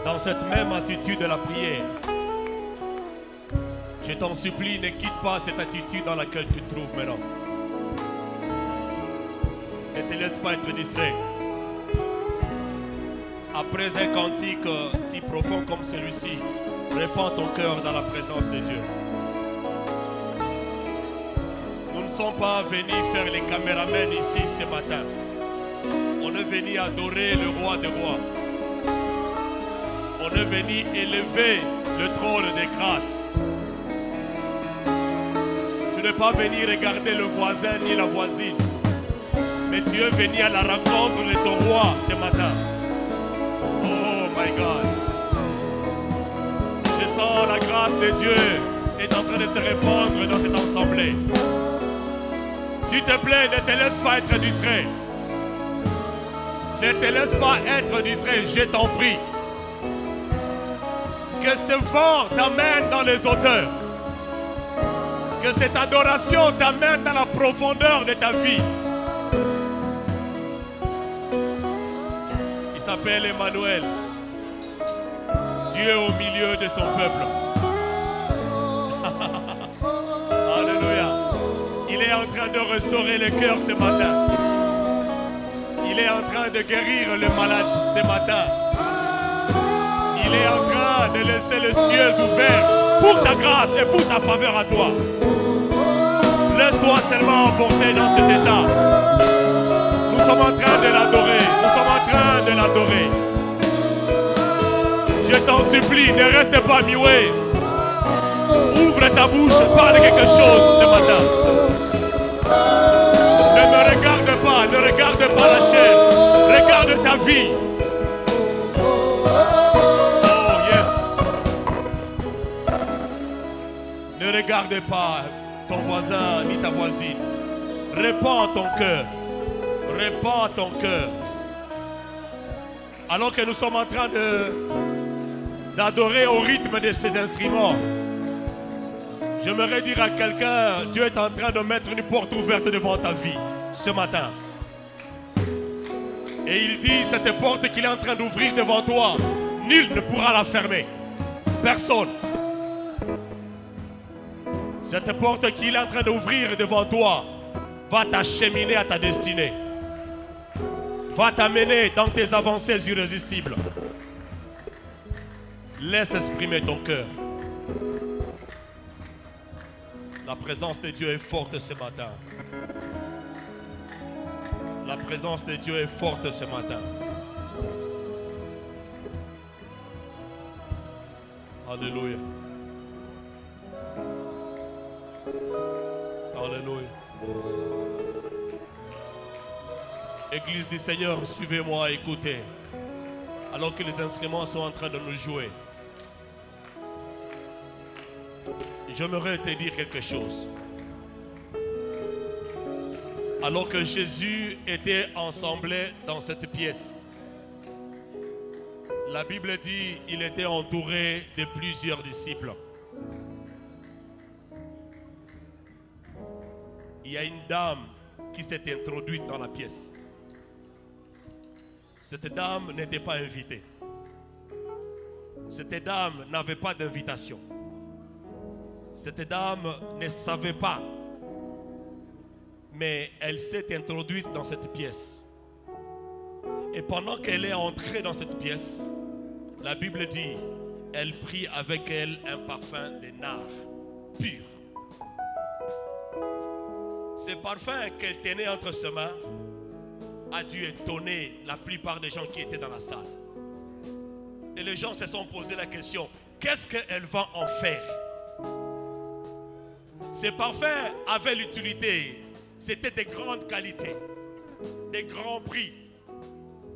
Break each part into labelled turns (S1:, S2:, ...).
S1: dans cette même attitude de la prière. Je t'en supplie, ne quitte pas cette attitude dans laquelle tu te trouves maintenant. Ne te laisse pas être distrait. Après un cantique si profond comme celui-ci, répands ton cœur dans la présence de Dieu. Nous ne sommes pas venus faire les caméramans ici ce matin. On est venu adorer le roi des rois. On est venu élever le trône des grâces. Tu n'es pas venu regarder le voisin ni la voisine, mais tu es venu à la rencontre de ton roi ce matin. Oh my God. Je sens la grâce de Dieu est en train de se répandre dans cette assemblée. S'il te plaît, ne te laisse pas être distrait. Ne te laisse pas être distrait, je t'en prie. Que ce vent t'amène dans les hauteurs. Que cette adoration t'amène dans la profondeur de ta vie. Il s'appelle Emmanuel. Dieu au milieu de son peuple. Alléluia. Il est en train de restaurer le cœur ce matin. Il est en train de guérir les malades ce matin. Il est en train de laisser les cieux ouverts pour ta grâce et pour ta faveur à toi. Laisse-toi seulement emporter dans cet état. Nous sommes en train de l'adorer. Nous sommes en train de l'adorer. Je t'en supplie, ne reste pas muet. Ouvre ta bouche, parle quelque chose ce matin. Ne me regarde pas, ne regarde pas la chair. Regarde ta vie. Oh yes. Ne regarde pas ton voisin ni ta voisine. Répands ton cœur. Répands ton cœur. Alors que nous sommes en train d'adorer au rythme de ces instruments, j'aimerais dire à quelqu'un, Dieu est en train de mettre une porte ouverte devant ta vie ce matin. Et il dit, cette porte qu'il est en train d'ouvrir devant toi, nul ne pourra la fermer. Personne. Cette porte qu'il est en train d'ouvrir devant toi va t'acheminer à ta destinée. Va t'amener dans tes avancées irrésistibles. Laisse exprimer ton cœur. La présence de Dieu est forte ce matin. La présence de Dieu est forte ce matin. Alléluia. Alléluia. Église du Seigneur, suivez-moi, écoutez. Alors que les instruments sont en train de nous jouer, j'aimerais te dire quelque chose. Alors que Jésus était ensemblé dans cette pièce, la Bible dit qu'il était entouré de plusieurs disciples. Il y a une dame qui s'est introduite dans la pièce. Cette dame n'était pas invitée. Cette dame n'avait pas d'invitation. Cette dame ne savait pas. Mais elle s'est introduite dans cette pièce. Et pendant qu'elle est entrée dans cette pièce, la Bible dit, elle prit avec elle un parfum de nard pur. Ce parfum qu'elle tenait entre ses mains a dû étonner la plupart des gens qui étaient dans la salle. Et les gens se sont posé la question, qu'est-ce qu'elle va en faire? Ces parfums avaient l'utilité. C'était de grandes qualités, des grands prix.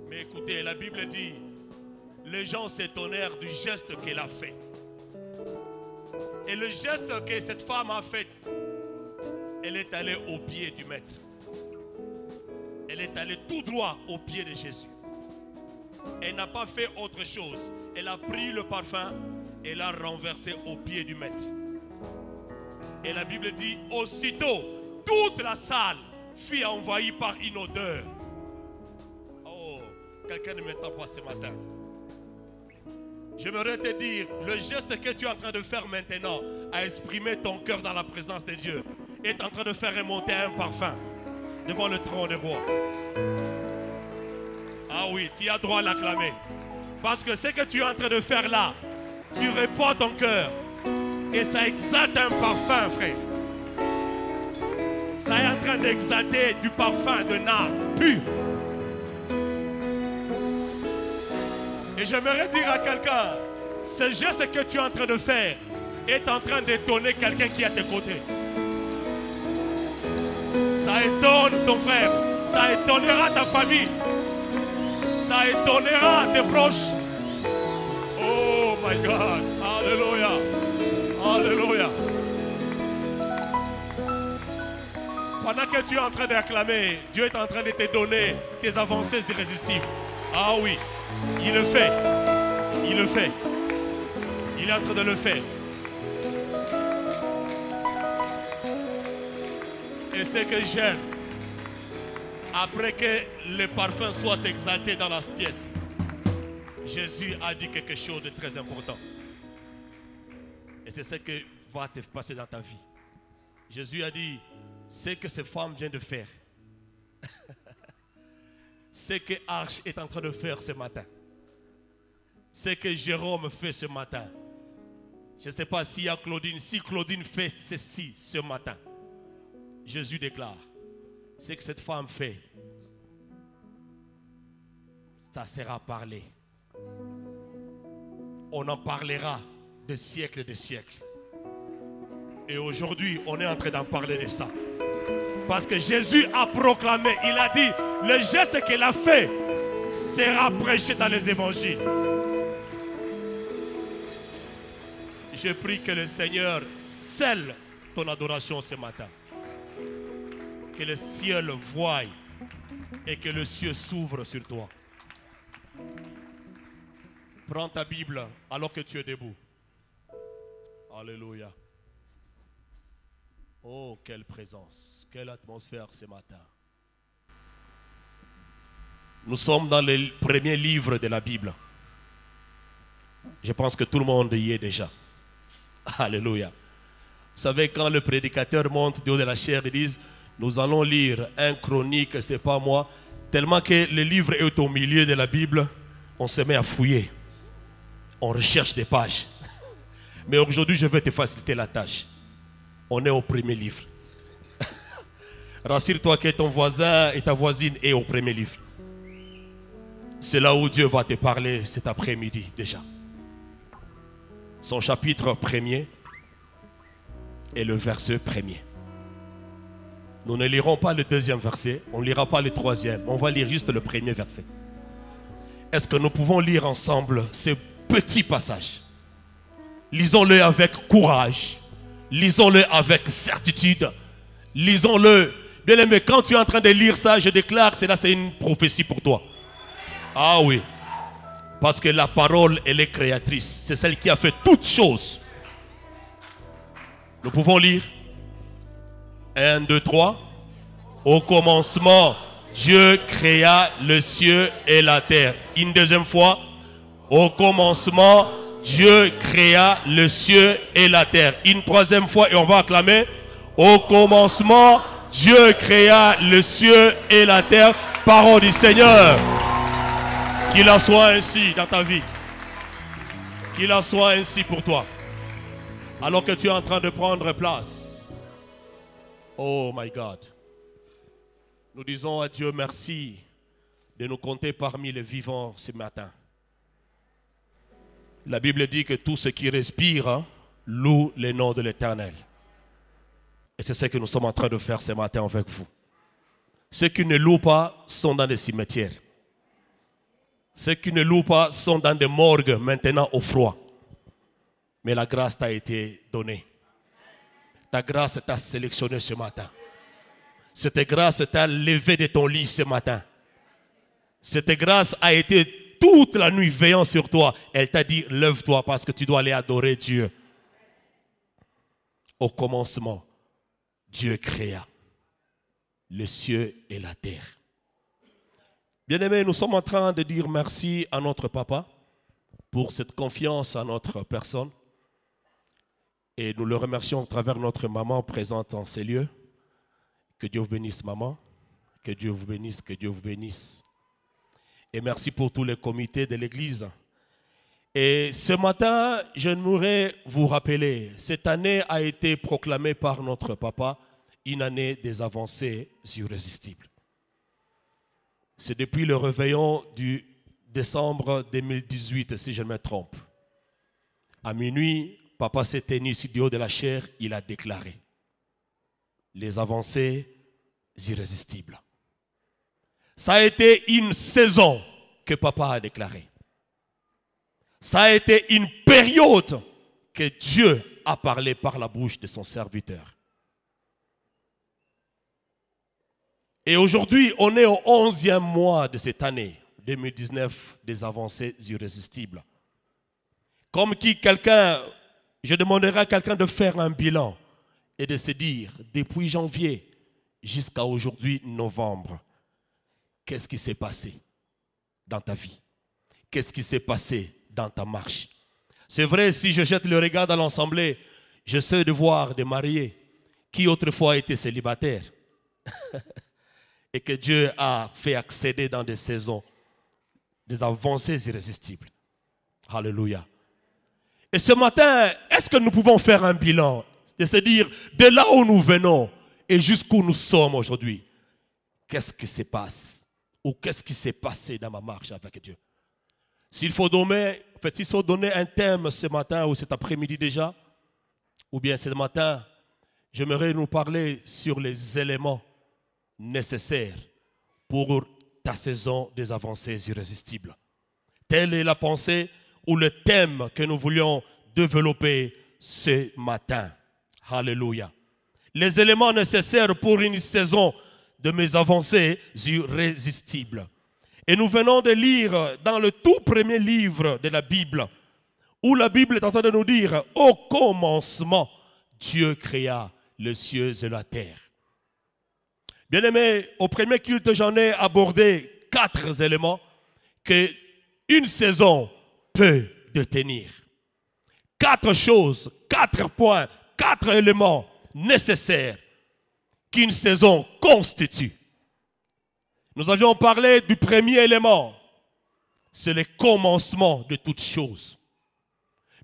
S1: Mais écoutez, la Bible dit, les gens s'étonnèrent du geste qu'elle a fait. Et le geste que cette femme a fait, elle est allée au pied du maître. Elle est allée tout droit au pied de Jésus. Elle n'a pas fait autre chose. Elle a pris le parfum et l'a renversé au pied du maître. Et la Bible dit, aussitôt, toute la salle fut envahie par une odeur. Oh, quelqu'un ne m'entend pas ce matin. J'aimerais te dire, le geste que tu es en train de faire maintenant, à exprimer ton cœur dans la présence de Dieu, est en train de faire remonter un parfum devant le trône des rois. Ah oui, tu as droit à l'acclamer. Parce que ce que tu es en train de faire là, tu réponds ton cœur. Et ça exalte un parfum, frère. Ça est en train d'exalter du parfum de nard pur. Et j'aimerais dire à quelqu'un, ce geste que tu es en train de faire est en train d'étonner quelqu'un qui est à tes côtés. Ça étonne ton frère, ça étonnera ta famille, ça étonnera tes proches. Oh my God, alléluia, alléluia. Pendant que tu es en train d'acclamer, Dieu est en train de te donner tes avancées irrésistibles. Ah oui, il le fait, il le fait, il est en train de le faire. Et ce que j'aime, après que le parfum soit exalté dans la pièce, Jésus a dit quelque chose de très important. Et c'est ce que va te passer dans ta vie. Jésus a dit, ce que cette femme vient de faire, ce que Arche est en train de faire ce matin, ce que Jérôme fait ce matin. Je ne sais pas s'il y a Claudine, si Claudine fait ceci ce matin. Jésus déclare, ce que cette femme fait, ça sera parlé. On en parlera de siècles et de siècles. Et aujourd'hui, on est en train d'en parler de ça. Parce que Jésus a proclamé, il a dit, le geste qu'elle a fait sera prêché dans les évangiles. Je prie que le Seigneur scelle ton adoration ce matin. Que le ciel voie et que le ciel s'ouvre sur toi. Prends ta Bible alors que tu es debout. Alléluia. Oh, quelle présence, quelle atmosphère ce matin. Nous sommes dans le premier livre de la Bible. Je pense que tout le monde y est déjà. Alléluia. Vous savez, quand le prédicateur monte du haut de la chaire, ils disent, nous allons lire un chronique, c'est pas moi. Tellement que le livre est au milieu de la Bible, on se met à fouiller. On recherche des pages. Mais aujourd'hui, je vais te faciliter la tâche. On est au premier livre. Rassure-toi que ton voisin et ta voisine est au premier livre. C'est là où Dieu va te parler cet après-midi déjà. Son chapitre premier et le verset premier. Nous ne lirons pas le deuxième verset, on ne lira pas le troisième, on va lire juste le premier verset. Est-ce que nous pouvons lire ensemble ces petits passages? Lisons-le avec courage, lisons-le avec certitude, lisons-le. Bien aimé, quand tu es en train de lire ça, je déclare que c'est une prophétie pour toi. Ah oui, parce que la parole, elle est créatrice, c'est celle qui a fait toutes choses. Nous pouvons lire. 1, 2, 3. Au commencement, Dieu créa le ciel et la terre. Une deuxième fois. Au commencement, Dieu créa le ciel et la terre. Une troisième fois et on va acclamer. Au commencement, Dieu créa le ciel et la terre. Parole du Seigneur. Qu'il en soit ainsi dans ta vie. Qu'il en soit ainsi pour toi. Alors que tu es en train de prendre place. Oh my God. Nous disons à Dieu merci de nous compter parmi les vivants ce matin. La Bible dit que tout ce qui respire loue le nom de l'Éternel. Et c'est ce que nous sommes en train de faire ce matin avec vous. Ceux qui ne louent pas sont dans des cimetières. Ceux qui ne louent pas sont dans des morgues maintenant au froid. Mais la grâce t'a été donnée. Ta grâce t'a sélectionné ce matin. Cette grâce t'a levé de ton lit ce matin. Cette grâce a été toute la nuit veillant sur toi. Elle t'a dit, lève-toi parce que tu dois aller adorer Dieu. Au commencement, Dieu créa le ciel et la terre. Bien-aimés, nous sommes en train de dire merci à notre papa. pour cette confiance en notre personne. Et nous le remercions à travers notre maman présente en ces lieux. Que Dieu vous bénisse, maman. Que Dieu vous bénisse, que Dieu vous bénisse. Et merci pour tous les comités de l'Église. Et ce matin, je voudrais vous rappeler, cette année a été proclamée par notre papa une année des avancées irrésistibles. C'est depuis le réveillon du décembre 2018, si je ne me trompe. À minuit, papa s'est tenu sur le haut de la chair, il a déclaré les avancées irrésistibles. Ça a été une saison que papa a déclarée. Ça a été une période que Dieu a parlé par la bouche de son serviteur. Et aujourd'hui, on est au 11e mois de cette année 2019 des avancées irrésistibles. Comme qui quelqu'un, je demanderai à quelqu'un de faire un bilan et de se dire, depuis janvier jusqu'à aujourd'hui, novembre, qu'est-ce qui s'est passé dans ta vie? Qu'est-ce qui s'est passé dans ta marche? C'est vrai, si je jette le regard dans l'assemblée, j'essaie de voir des mariés qui autrefois étaient célibataires et que Dieu a fait accéder dans des saisons, des avancées irrésistibles. Alléluia. Et ce matin, est-ce que nous pouvons faire un bilan, de se dire, de là où nous venons et jusqu'où nous sommes aujourd'hui, qu'est-ce qui se passe? Ou qu'est-ce qui s'est passé dans ma marche avec Dieu? S'il faut donner un thème ce matin ou cet après-midi déjà, ou bien ce matin, j'aimerais nous parler sur les éléments nécessaires pour ta saison des avancées irrésistibles. Telle est la pensée ou le thème que nous voulions développer ce matin. Alléluia. Les éléments nécessaires pour une saison de mes avancées irrésistibles. Et nous venons de lire dans le tout premier livre de la Bible, où la Bible est en train de nous dire, au commencement, Dieu créa les cieux et la terre. Bien-aimés, au premier culte, j'en ai abordé 4 éléments qu'une saison peut détenir. 4 choses, 4 points, 4 éléments nécessaires qu'une saison constitue. Nous avions parlé du premier élément, c'est le commencement de toutes choses.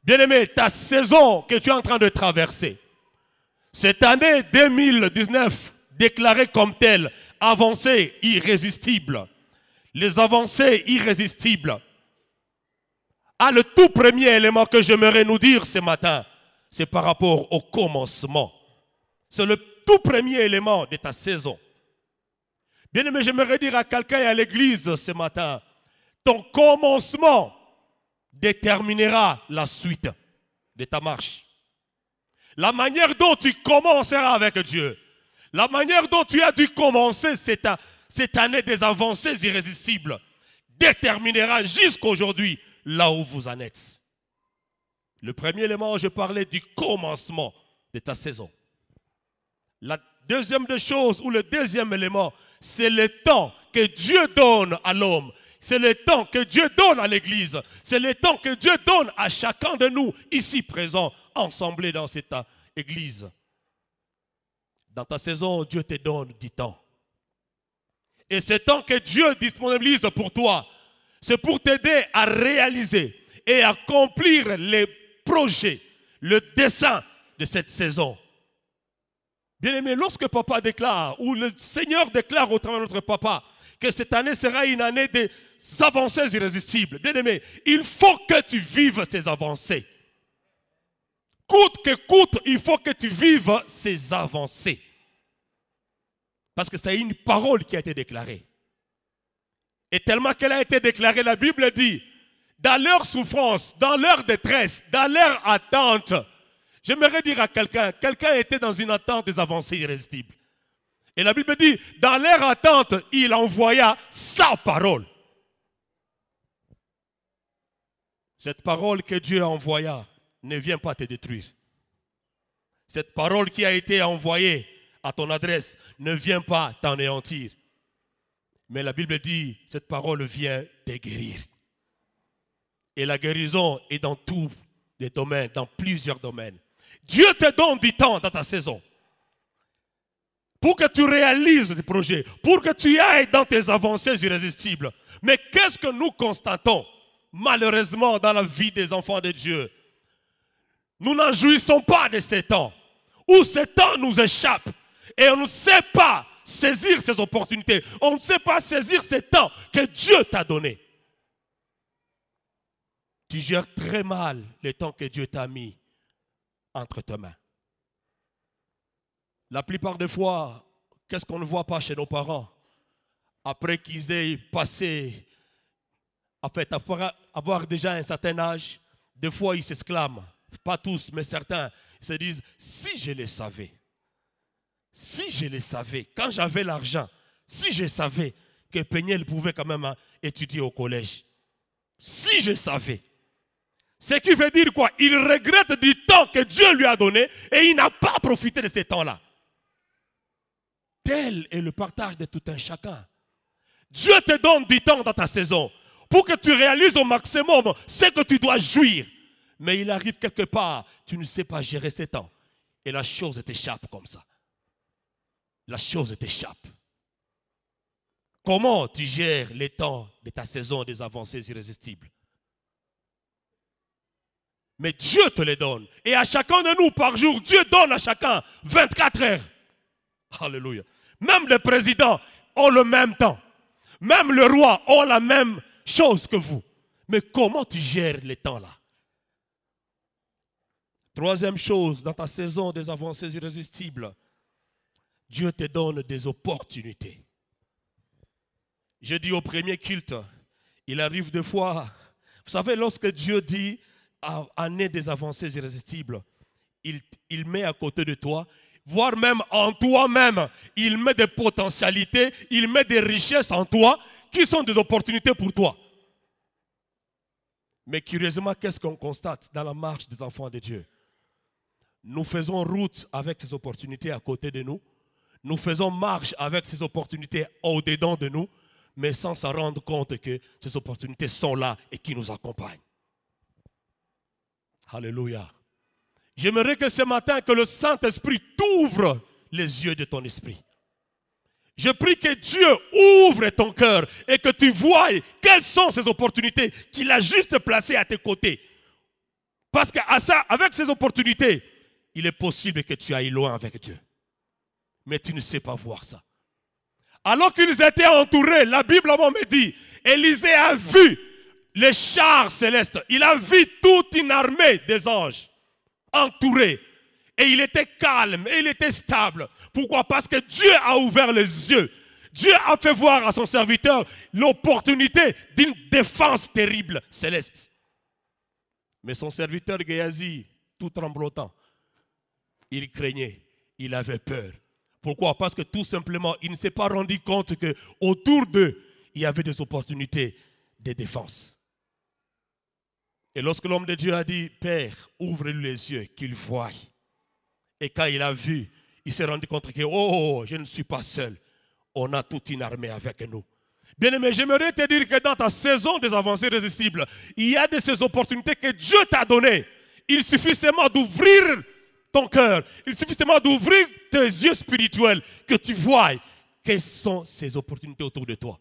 S1: Bien-aimé, ta saison que tu es en train de traverser, cette année 2019, déclarée comme telle, avancée irrésistible, les avancées irrésistibles. Ah, le tout premier élément que j'aimerais nous dire ce matin, c'est par rapport au commencement. C'est le tout premier élément de ta saison. Bien-aimé, j'aimerais dire à quelqu'un et à l'église ce matin, ton commencement déterminera la suite de ta marche. La manière dont tu commenceras avec Dieu, la manière dont tu as dû commencer cette année des avancées irrésistibles, déterminera jusqu'aujourd'hui là où vous en êtes. Le premier élément, je parlais du commencement de ta saison. La deuxième des choses, ou le deuxième élément, c'est le temps que Dieu donne à l'homme. C'est le temps que Dieu donne à l'église. C'est le temps que Dieu donne à chacun de nous, ici présents, ensemblés dans cette église. Dans ta saison, Dieu te donne du temps. Et ce temps que Dieu disponibilise pour toi, c'est pour t'aider à réaliser et accomplir les projets, le dessein de cette saison. Bien-aimé, lorsque papa déclare, ou le Seigneur déclare au travers de notre papa, que cette année sera une année des avancées irrésistibles. Bien-aimé, il faut que tu vives ces avancées. Coûte que coûte, il faut que tu vives ces avancées. Parce que c'est une parole qui a été déclarée. Et tellement qu'elle a été déclarée, la Bible dit, dans leur souffrance, dans leur détresse, dans leur attente, j'aimerais dire à quelqu'un était dans une attente des avancées irrésistibles. Et la Bible dit, dans leur attente, il envoya sa parole. Cette parole que Dieu envoya ne vient pas te détruire. Cette parole qui a été envoyée à ton adresse ne vient pas t'anéantir. Mais la Bible dit, cette parole vient te guérir. Et la guérison est dans tous les domaines, dans plusieurs domaines. Dieu te donne du temps dans ta saison pour que tu réalises des projets, pour que tu ailles dans tes avancées irrésistibles. Mais qu'est-ce que nous constatons malheureusement dans la vie des enfants de Dieu? Nous n'en jouissons pas de ces temps, où ces temps nous échappent et on ne sait pas saisir ces opportunités. On ne sait pas saisir ces temps que Dieu t'a donnés. Tu gères très mal les temps que Dieu t'a mis entre tes mains. La plupart des fois, qu'est-ce qu'on ne voit pas chez nos parents? Après qu'ils aient passé, en fait, avoir déjà un certain âge, des fois ils s'exclament, pas tous, mais certains, ils se disent, si je le savais, quand j'avais l'argent, si je savais que Peniel pouvait quand même étudier au collège, si je savais. Ce qui veut dire quoi? Il regrette du temps que Dieu lui a donné et il n'a pas profité de ces temps-là. Tel est le partage de tout un chacun. Dieu te donne du temps dans ta saison pour que tu réalises au maximum ce que tu dois jouir. Mais il arrive quelque part, tu ne sais pas gérer ces temps. Et la chose t'échappe comme ça. La chose t'échappe. Comment tu gères les temps de ta saison des avancées irrésistibles? Mais Dieu te les donne. Et à chacun de nous, par jour, Dieu donne à chacun 24 heures. Alléluia. Même les présidents ont le même temps. Même le roi ont la même chose que vous. Mais comment tu gères les temps-là? Troisième chose, dans ta saison des avancées irrésistibles, Dieu te donne des opportunités. Je dis au premier culte, il arrive des fois, vous savez, lorsque Dieu dit année des avancées irrésistibles, il met à côté de toi, voire même en toi-même, il met des potentialités, il met des richesses en toi qui sont des opportunités pour toi. Mais curieusement, qu'est-ce qu'on constate dans la marche des enfants de Dieu? Nous faisons route avec ces opportunités à côté de nous. Nous faisons marche avec ces opportunités au-dedans de nous, mais sans s'en rendre compte que ces opportunités sont là et qui nous accompagnent. Alléluia. J'aimerais que ce matin, que le Saint-Esprit t'ouvre les yeux de ton esprit. Je prie que Dieu ouvre ton cœur et que tu voies quelles sont ces opportunités qu'il a juste placées à tes côtés. Parce qu'avec ces opportunités, il est possible que tu ailles loin avec Dieu. Mais tu ne sais pas voir ça. Alors qu'ils étaient entourés, la Bible me dit, Élisée a vu les chars célestes. Il a vu toute une armée des anges entourés. Et il était calme, et il était stable. Pourquoi? Parce que Dieu a ouvert les yeux. Dieu a fait voir à son serviteur l'opportunité d'une défense terrible céleste. Mais son serviteur Géasi, tout tremblotant, il craignait, il avait peur. Pourquoi? Parce que tout simplement, il ne s'est pas rendu compte qu'autour d'eux, il y avait des opportunités de défense. Et lorsque l'homme de Dieu a dit, Père, ouvre-lui les yeux, qu'il voie. Et quand il a vu, il s'est rendu compte que, oh, je ne suis pas seul. On a toute une armée avec nous. Bien-aimé, j'aimerais te dire que dans ta saison des avancées irrésistibles, il y a de ces opportunités que Dieu t'a données. Il suffit seulement d'ouvrir ton cœur. Il suffit seulement d'ouvrir tes yeux spirituels, que tu vois quelles sont ces opportunités autour de toi.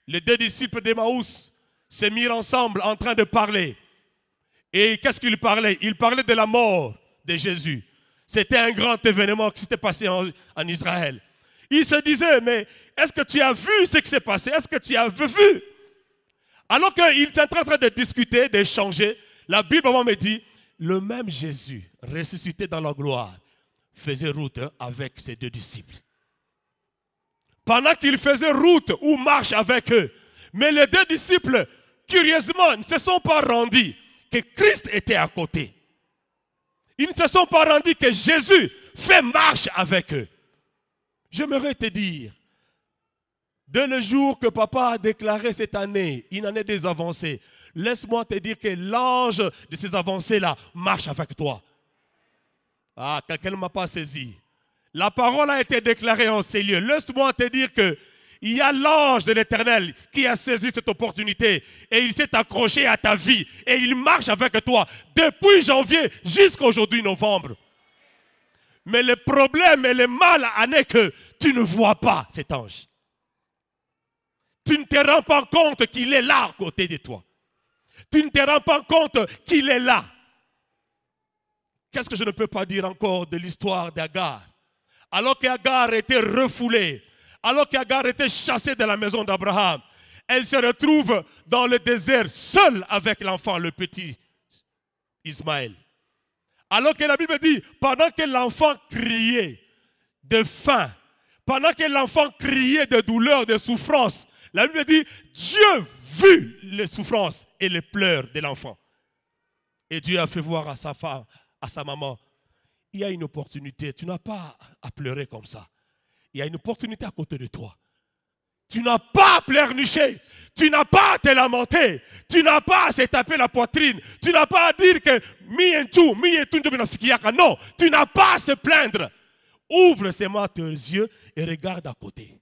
S1: Les deux disciples d'Emmaüs se mirent ensemble en train de parler. Et qu'est-ce qu'ils parlaient? Ils parlaient de la mort de Jésus. C'était un grand événement qui s'était passé en Israël. Ils se disaient, mais est-ce que tu as vu ce qui s'est passé? Est-ce que tu as vu? Alors qu'ils étaient en train de discuter, d'échanger, la Bible me dit, le même Jésus, ressuscité dans la gloire, faisait route avec ses deux disciples. Pendant qu'il faisait route ou marche avec eux, mais les deux disciples, curieusement, ne se sont pas rendus que Christ était à côté. Ils ne se sont pas rendus que Jésus fait marche avec eux. J'aimerais te dire, dès le jour que papa a déclaré cette année, une année des avancées, laisse-moi te dire que l'ange de ces avancées-là marche avec toi. Ah, quelqu'un ne m'a pas saisi. La parole a été déclarée en ces lieux. Laisse-moi te dire que il y a l'ange de l'Éternel qui a saisi cette opportunité et il s'est accroché à ta vie et il marche avec toi depuis janvier jusqu'à aujourd'hui novembre. Mais le problème et le mal en est que tu ne vois pas cet ange. Tu ne te rends pas compte qu'il est là à côté de toi. Tu ne te rends pas compte qu'il est là. Qu'est-ce que je ne peux pas dire encore de l'histoire d'Agar? Alors qu'Agar était refoulée, alors qu'Agar était chassée de la maison d'Abraham, elle se retrouve dans le désert seule avec l'enfant, le petit Ismaël. Alors que la Bible dit, pendant que l'enfant criait de faim, pendant que l'enfant criait de douleur, de souffrance, la Bible dit, Dieu vit les souffrances et les pleurs de l'enfant. Et Dieu a fait voir à sa femme, à sa maman, il y a une opportunité, tu n'as pas à pleurer comme ça. Il y a une opportunité à côté de toi. Tu n'as pas à pleurnicher, tu n'as pas à te lamenter, tu n'as pas à se taper la poitrine, tu n'as pas à dire que non, tu n'as pas à se plaindre. Ouvre seulement tes yeux et regarde à côté.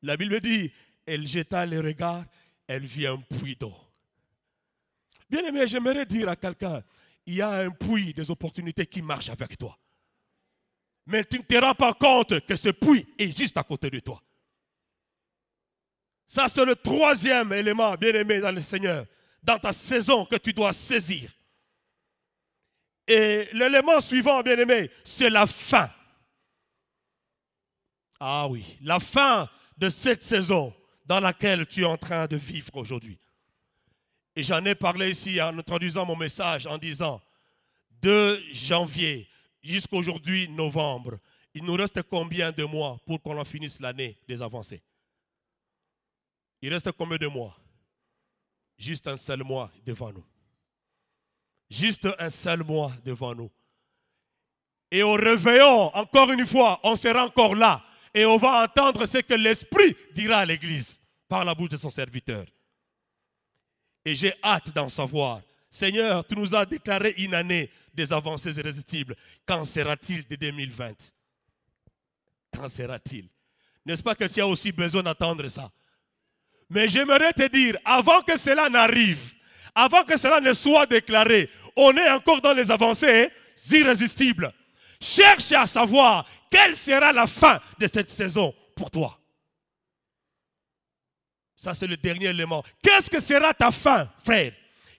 S1: La Bible dit, elle jeta les regards, elle vit un puits d'eau. Bien aimé, j'aimerais dire à quelqu'un, il y a un puits des opportunités qui marche avec toi. Mais tu ne te rends pas compte que ce puits est juste à côté de toi. Ça, c'est le troisième élément, bien aimé dans le Seigneur, dans ta saison que tu dois saisir. Et l'élément suivant, bien aimé, c'est la fin. Ah oui, la fin de cette saison dans laquelle tu es en train de vivre aujourd'hui. Et j'en ai parlé ici en introduisant mon message en disant, de janvier jusqu'à aujourd'hui, novembre, il nous reste combien de mois pour qu'on en finisse l'année des avancées? Il reste combien de mois? Juste un seul mois devant nous. Juste un seul mois devant nous. Et au réveillon, encore une fois, on sera encore là. Et on va entendre ce que l'Esprit dira à l'Église par la bouche de son serviteur. Et j'ai hâte d'en savoir. Seigneur, tu nous as déclaré une année des avancées irrésistibles. Quand sera-t-il de 2020? Quand sera-t-il? N'est-ce pas que tu as aussi besoin d'entendre ça? Mais j'aimerais te dire, avant que cela n'arrive, avant que cela ne soit déclaré, on est encore dans les avancées irrésistibles. Cherche à savoir quelle sera la fin de cette saison pour toi. Ça, c'est le dernier élément. Qu'est-ce que sera ta fin, frère?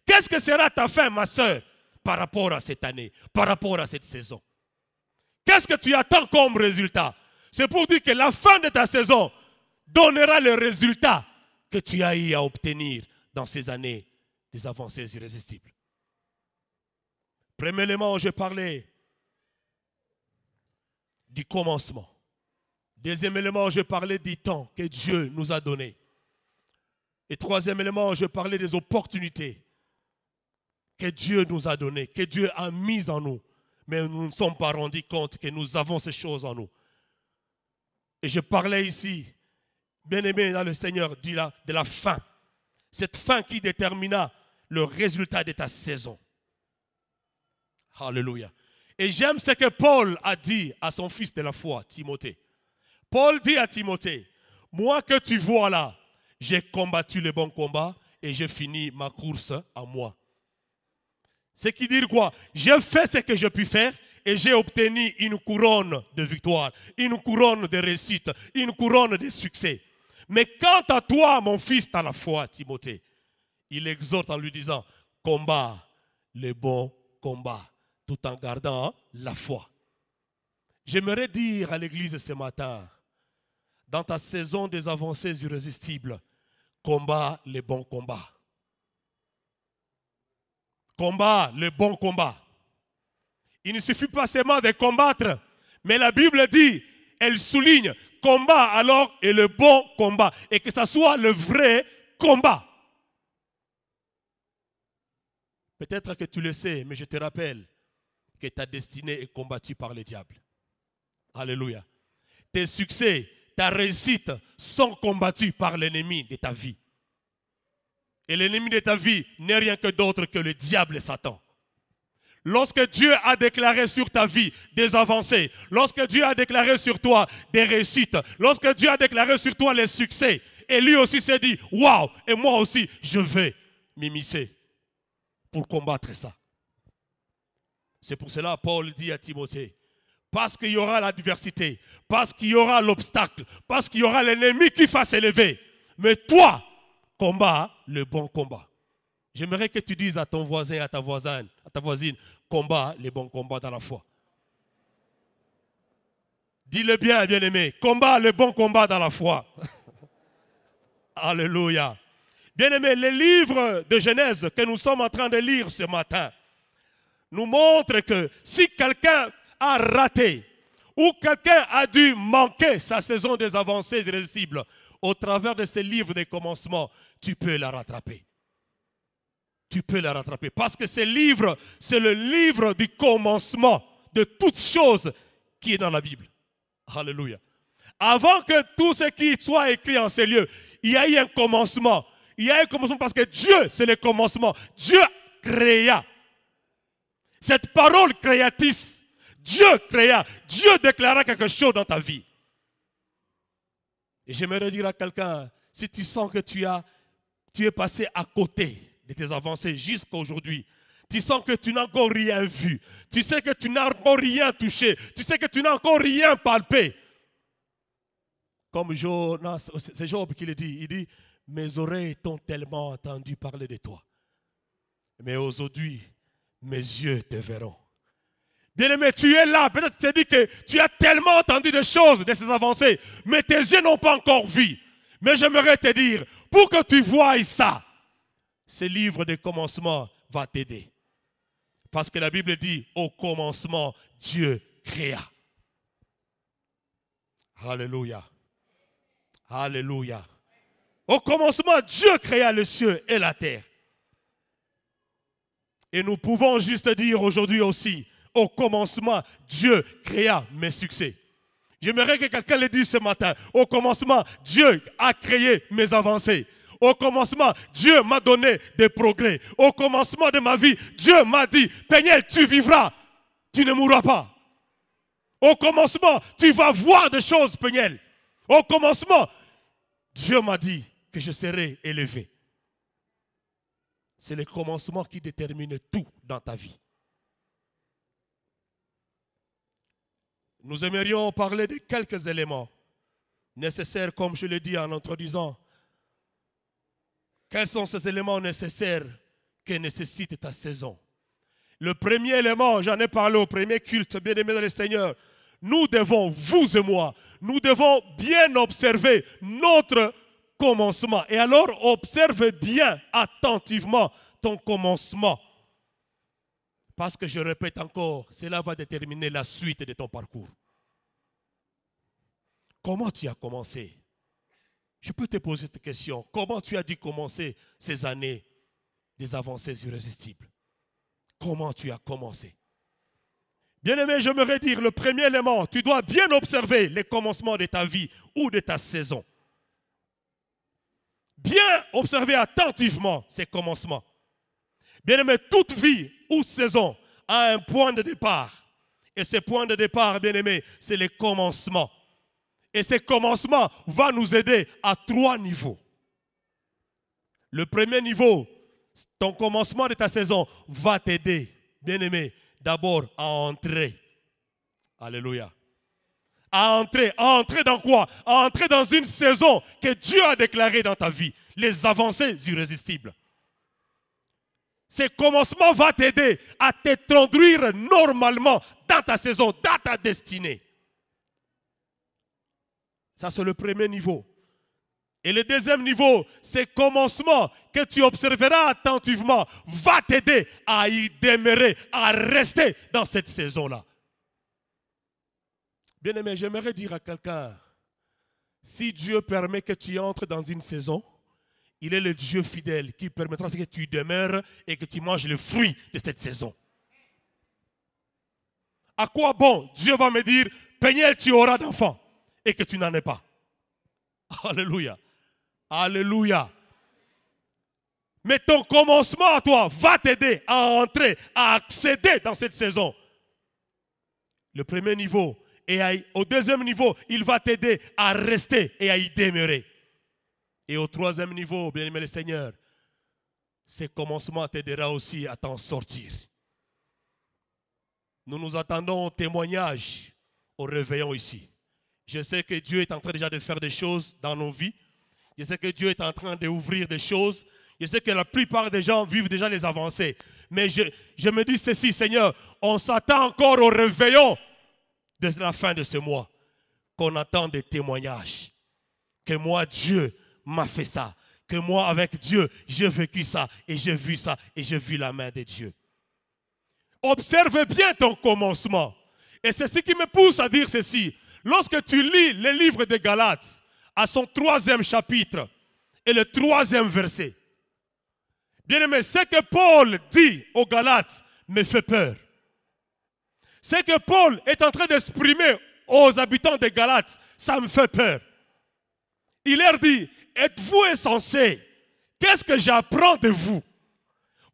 S1: Qu'est-ce que sera ta fin, ma soeur, par rapport à cette année, par rapport à cette saison? Qu'est-ce que tu attends comme résultat? C'est pour dire que la fin de ta saison donnera le résultat que tu as eu à obtenir dans ces années des avancées irrésistibles. Premier élément, j'ai parlé du commencement. Deuxième élément, je parlais du temps que Dieu nous a donné. Et troisième élément, je parlais des opportunités que Dieu nous a données, que Dieu a mises en nous. Mais nous ne nous sommes pas rendus compte que nous avons ces choses en nous. Et je parlais ici, bien aimé dans le Seigneur, de la fin. Cette fin qui détermina le résultat de ta saison. Alléluia. Et j'aime ce que Paul a dit à son fils de la foi, Timothée. Paul dit à Timothée, moi que tu vois là, j'ai combattu le bon combat et j'ai fini ma course à moi. C'est qui dit quoi? J'ai fait ce que j'ai pu faire et j'ai obtenu une couronne de victoire, une couronne de réussite, une couronne de succès. Mais quant à toi, mon fils, dans la foi, Timothée, il exhorte en lui disant, combat le bon combat, tout en gardant la foi. J'aimerais dire à l'église ce matin, dans ta saison des avancées irrésistibles, combat le bon combat. Combat le bon combat. Il ne suffit pas seulement de combattre, mais la Bible dit, elle souligne, combat alors est le bon combat. Et que ce soit le vrai combat. Peut-être que tu le sais, mais je te rappelle que ta destinée est combattue par le diable. Alléluia. Tes succès, ta réussite sont combattus par l'ennemi de ta vie. Et l'ennemi de ta vie n'est rien que d'autre que le diable et Satan. Lorsque Dieu a déclaré sur ta vie des avancées, lorsque Dieu a déclaré sur toi des réussites, lorsque Dieu a déclaré sur toi les succès, et lui aussi s'est dit, waouh, et moi aussi, je vais m'immiscer pour combattre ça. C'est pour cela que Paul dit à Timothée, parce qu'il y aura l'adversité, parce qu'il y aura l'obstacle, parce qu'il y aura l'ennemi qui va s'élever. Mais toi, combat le bon combat. J'aimerais que tu dises à ton voisin, à ta voisine, combat les bons combats dans la foi. Dis-le bien, bien-aimé, combat le bon combat dans la foi. Alléluia. Bien-aimé, les livres de Genèse que nous sommes en train de lire ce matin nous montrent que si quelqu'un a raté ou quelqu'un a dû manquer sa saison des avancées irrésistibles, au travers de ces livres des commencements, tu peux la rattraper. Tu peux la rattraper. Parce que ce livre, c'est le livre du commencement de toutes choses qui est dans la Bible. Alléluia. Avant que tout ce qui soit écrit en ces lieux, il y a eu un commencement. Il y a eu un commencement parce que Dieu, c'est le commencement. Dieu créa. Cette parole créatrice, Dieu créa. Dieu déclara quelque chose dans ta vie. Et j'aimerais dire à quelqu'un, si tu sens que tu es passé à côté de tes avancées jusqu'à aujourd'hui, tu sens que tu n'as encore rien vu, tu sais que tu n'as encore rien touché, tu sais que tu n'as encore rien palpé. Comme Jonas, c'est Job qui le dit, il dit, mes oreilles t'ont tellement entendu parler de toi. Mais aujourd'hui, mes yeux te verront. Bien-aimé, tu es là, peut-être tu te dis que tu as tellement entendu de choses de ces avancées, mais tes yeux n'ont pas encore vu. Mais j'aimerais te dire, pour que tu voies ça, ce livre de commencement va t'aider. Parce que la Bible dit, au commencement, Dieu créa. Alléluia. Alléluia. Au commencement, Dieu créa le ciel et la terre. Et nous pouvons juste dire aujourd'hui aussi, au commencement, Dieu créa mes succès. J'aimerais que quelqu'un le dise ce matin. Au commencement, Dieu a créé mes avancées. Au commencement, Dieu m'a donné des progrès. Au commencement de ma vie, Dieu m'a dit, Peniel, tu vivras, tu ne mourras pas. Au commencement, tu vas voir des choses, Peniel. Au commencement, Dieu m'a dit que je serai élevé. C'est le commencement qui détermine tout dans ta vie. Nous aimerions parler de quelques éléments nécessaires, comme je l'ai dit en introduisant. Quels sont ces éléments nécessaires que nécessite ta saison? Le premier élément, j'en ai parlé au premier culte, bien-aimé dans le Seigneur. Nous devons, vous et moi, nous devons bien observer notre commencement. Et alors, observe bien attentivement ton commencement. Parce que je répète encore, cela va déterminer la suite de ton parcours. Comment tu as commencé? Je peux te poser cette question. Comment tu as dû commencer ces années des avancées irrésistibles? Comment tu as commencé? Bien-aimé, j'aimerais dire le premier élément, tu dois bien observer les commencements de ta vie ou de ta saison. Bien observer attentivement ces commencements. Bien-aimé, toute vie ou saison a un point de départ. Et ce point de départ, bien-aimé, c'est le commencement. Et ce commencement va nous aider à 3 niveaux. Le premier niveau, ton commencement de ta saison va t'aider, bien-aimé, d'abord à entrer. Alléluia. À entrer dans quoi? À entrer dans une saison que Dieu a déclarée dans ta vie. Les avancées irrésistibles. Ce commencement va t'aider à t'introduire normalement dans ta saison, dans ta destinée. Ça, c'est le premier niveau. Et le deuxième niveau, ce commencement que tu observeras attentivement va t'aider à y demeurer, à rester dans cette saison-là. Bien-aimé, j'aimerais dire à quelqu'un, si Dieu permet que tu entres dans une saison, il est le Dieu fidèle qui permettra que tu demeures et que tu manges le fruit de cette saison. À quoi bon Dieu va me dire, Peniel, tu auras d'enfants et que tu n'en es pas. Alléluia. Alléluia. Mais ton commencement à toi va t'aider à entrer, à accéder dans cette saison. Le premier niveau. Et au deuxième niveau, il va t'aider à rester et à y demeurer. Et au troisième niveau, bien-aimé le Seigneur, ce commencement t'aidera aussi à t'en sortir. Nous nous attendons au témoignage, au réveillon ici. Je sais que Dieu est en train déjà de faire des choses dans nos vies. Je sais que Dieu est en train d'ouvrir des choses. Je sais que la plupart des gens vivent déjà les avancées. Mais je me dis ceci, Seigneur, on s'attend encore au réveillon de la fin de ce mois. Qu'on attend des témoignages. Que moi, Dieu m'a fait ça. Que moi, avec Dieu, j'ai vécu ça. Et j'ai vu ça. Et j'ai vu la main de Dieu. Observe bien ton commencement. Et c'est ce qui me pousse à dire ceci. Lorsque tu lis le livre de Galates, à son 3e chapitre, et le 3e verset, bien-aimé, ce que Paul dit aux Galates me fait peur. Ce que Paul est en train d'exprimer aux habitants de Galates, ça me fait peur. Il leur dit, êtes-vous insensés? Qu'est-ce que j'apprends de vous?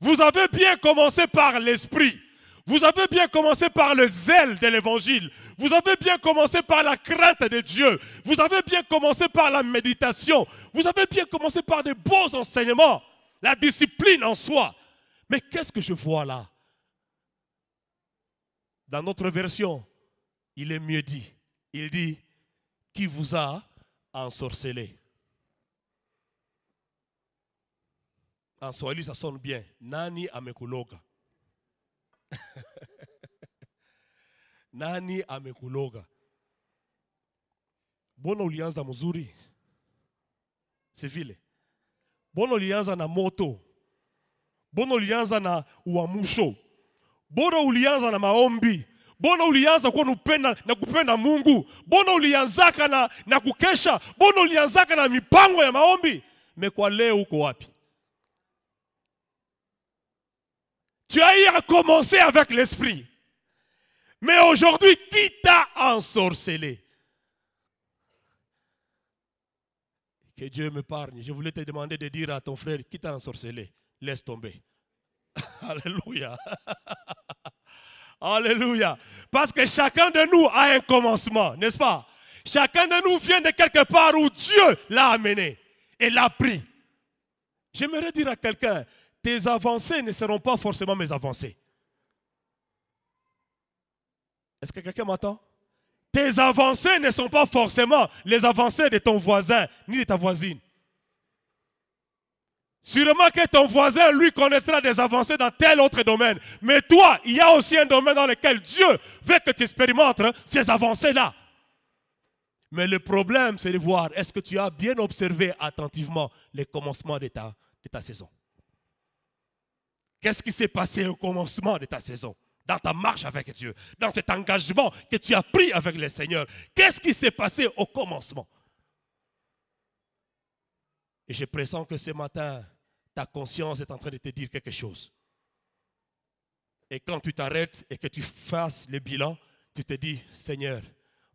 S1: Vous avez bien commencé par l'esprit. Vous avez bien commencé par le zèle de l'évangile. Vous avez bien commencé par la crainte de Dieu. Vous avez bien commencé par la méditation. Vous avez bien commencé par de beaux enseignements. La discipline en soi. Mais qu'est-ce que je vois là? Dans notre version, il est mieux dit. Il dit, qui vous a ensorcelé? En Swahili, ça sonne bien. Nani amekuloga? Nani amekuloga? Bona ulianza mzuri? C'est vile. Bona ulianza na moto. Bona ulianza na uamusho. Bona ulianza na maombi. Bona ulianza kwa kupenda Mungu. Bona ulianzaka na kukesha. Bona ulianzaka na mipango ya maombi. Mais kwa leo uko wapi? Tu as eu à commencer avec l'esprit. Mais aujourd'hui, qui t'a ensorcelé? Que Dieu m'épargne. Je voulais te demander de dire à ton frère, qui t'a ensorcelé? Laisse tomber. Alléluia. Alléluia. Parce que chacun de nous a un commencement, n'est-ce pas? Chacun de nous vient de quelque part où Dieu l'a amené et l'a pris. J'aimerais dire à quelqu'un, tes avancées ne seront pas forcément mes avancées. Est-ce que quelqu'un m'entend? Tes avancées ne sont pas forcément les avancées de ton voisin ni de ta voisine. Sûrement que ton voisin, lui, connaîtra des avancées dans tel autre domaine. Mais toi, il y a aussi un domaine dans lequel Dieu veut que tu expérimentes ces avancées-là. Mais le problème, c'est de voir, est-ce que tu as bien observé attentivement les commencements de ta saison? Qu'est-ce qui s'est passé au commencement de ta saison? Dans ta marche avec Dieu, dans cet engagement que tu as pris avec le Seigneur. Qu'est-ce qui s'est passé au commencement? Et je pressens que ce matin, ta conscience est en train de te dire quelque chose. Et quand tu t'arrêtes et que tu fasses le bilan, tu te dis, Seigneur,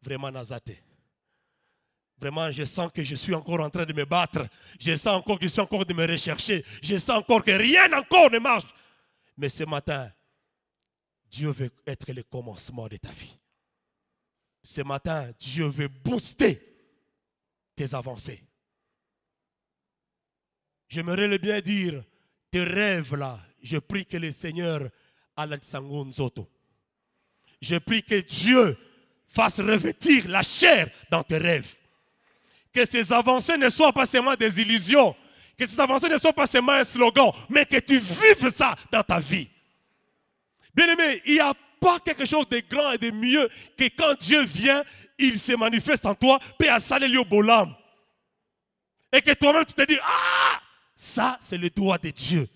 S1: vraiment Nazaté. Vraiment, je sens que je suis encore en train de me battre. Je sens encore que je suis encore en train de me rechercher. Je sens encore que rien encore ne marche. Mais ce matin, Dieu veut être le commencement de ta vie. Ce matin, Dieu veut booster tes avancées. J'aimerais le bien dire, tes rêves là, je prie que le Seigneur Alatsangonzoto. Je prie que Dieu fasse revêtir la chair dans tes rêves. Que ces avancées ne soient pas seulement des illusions. Que ces avancées ne soient pas seulement un slogan, mais que tu vives ça dans ta vie. Bien-aimé, il n'y a pas quelque chose de grand et de mieux que quand Dieu vient, il se manifeste en toi, puis à Salélio Bolam. Et que toi-même tu te dis, ah, ça c'est le doigt de Dieu.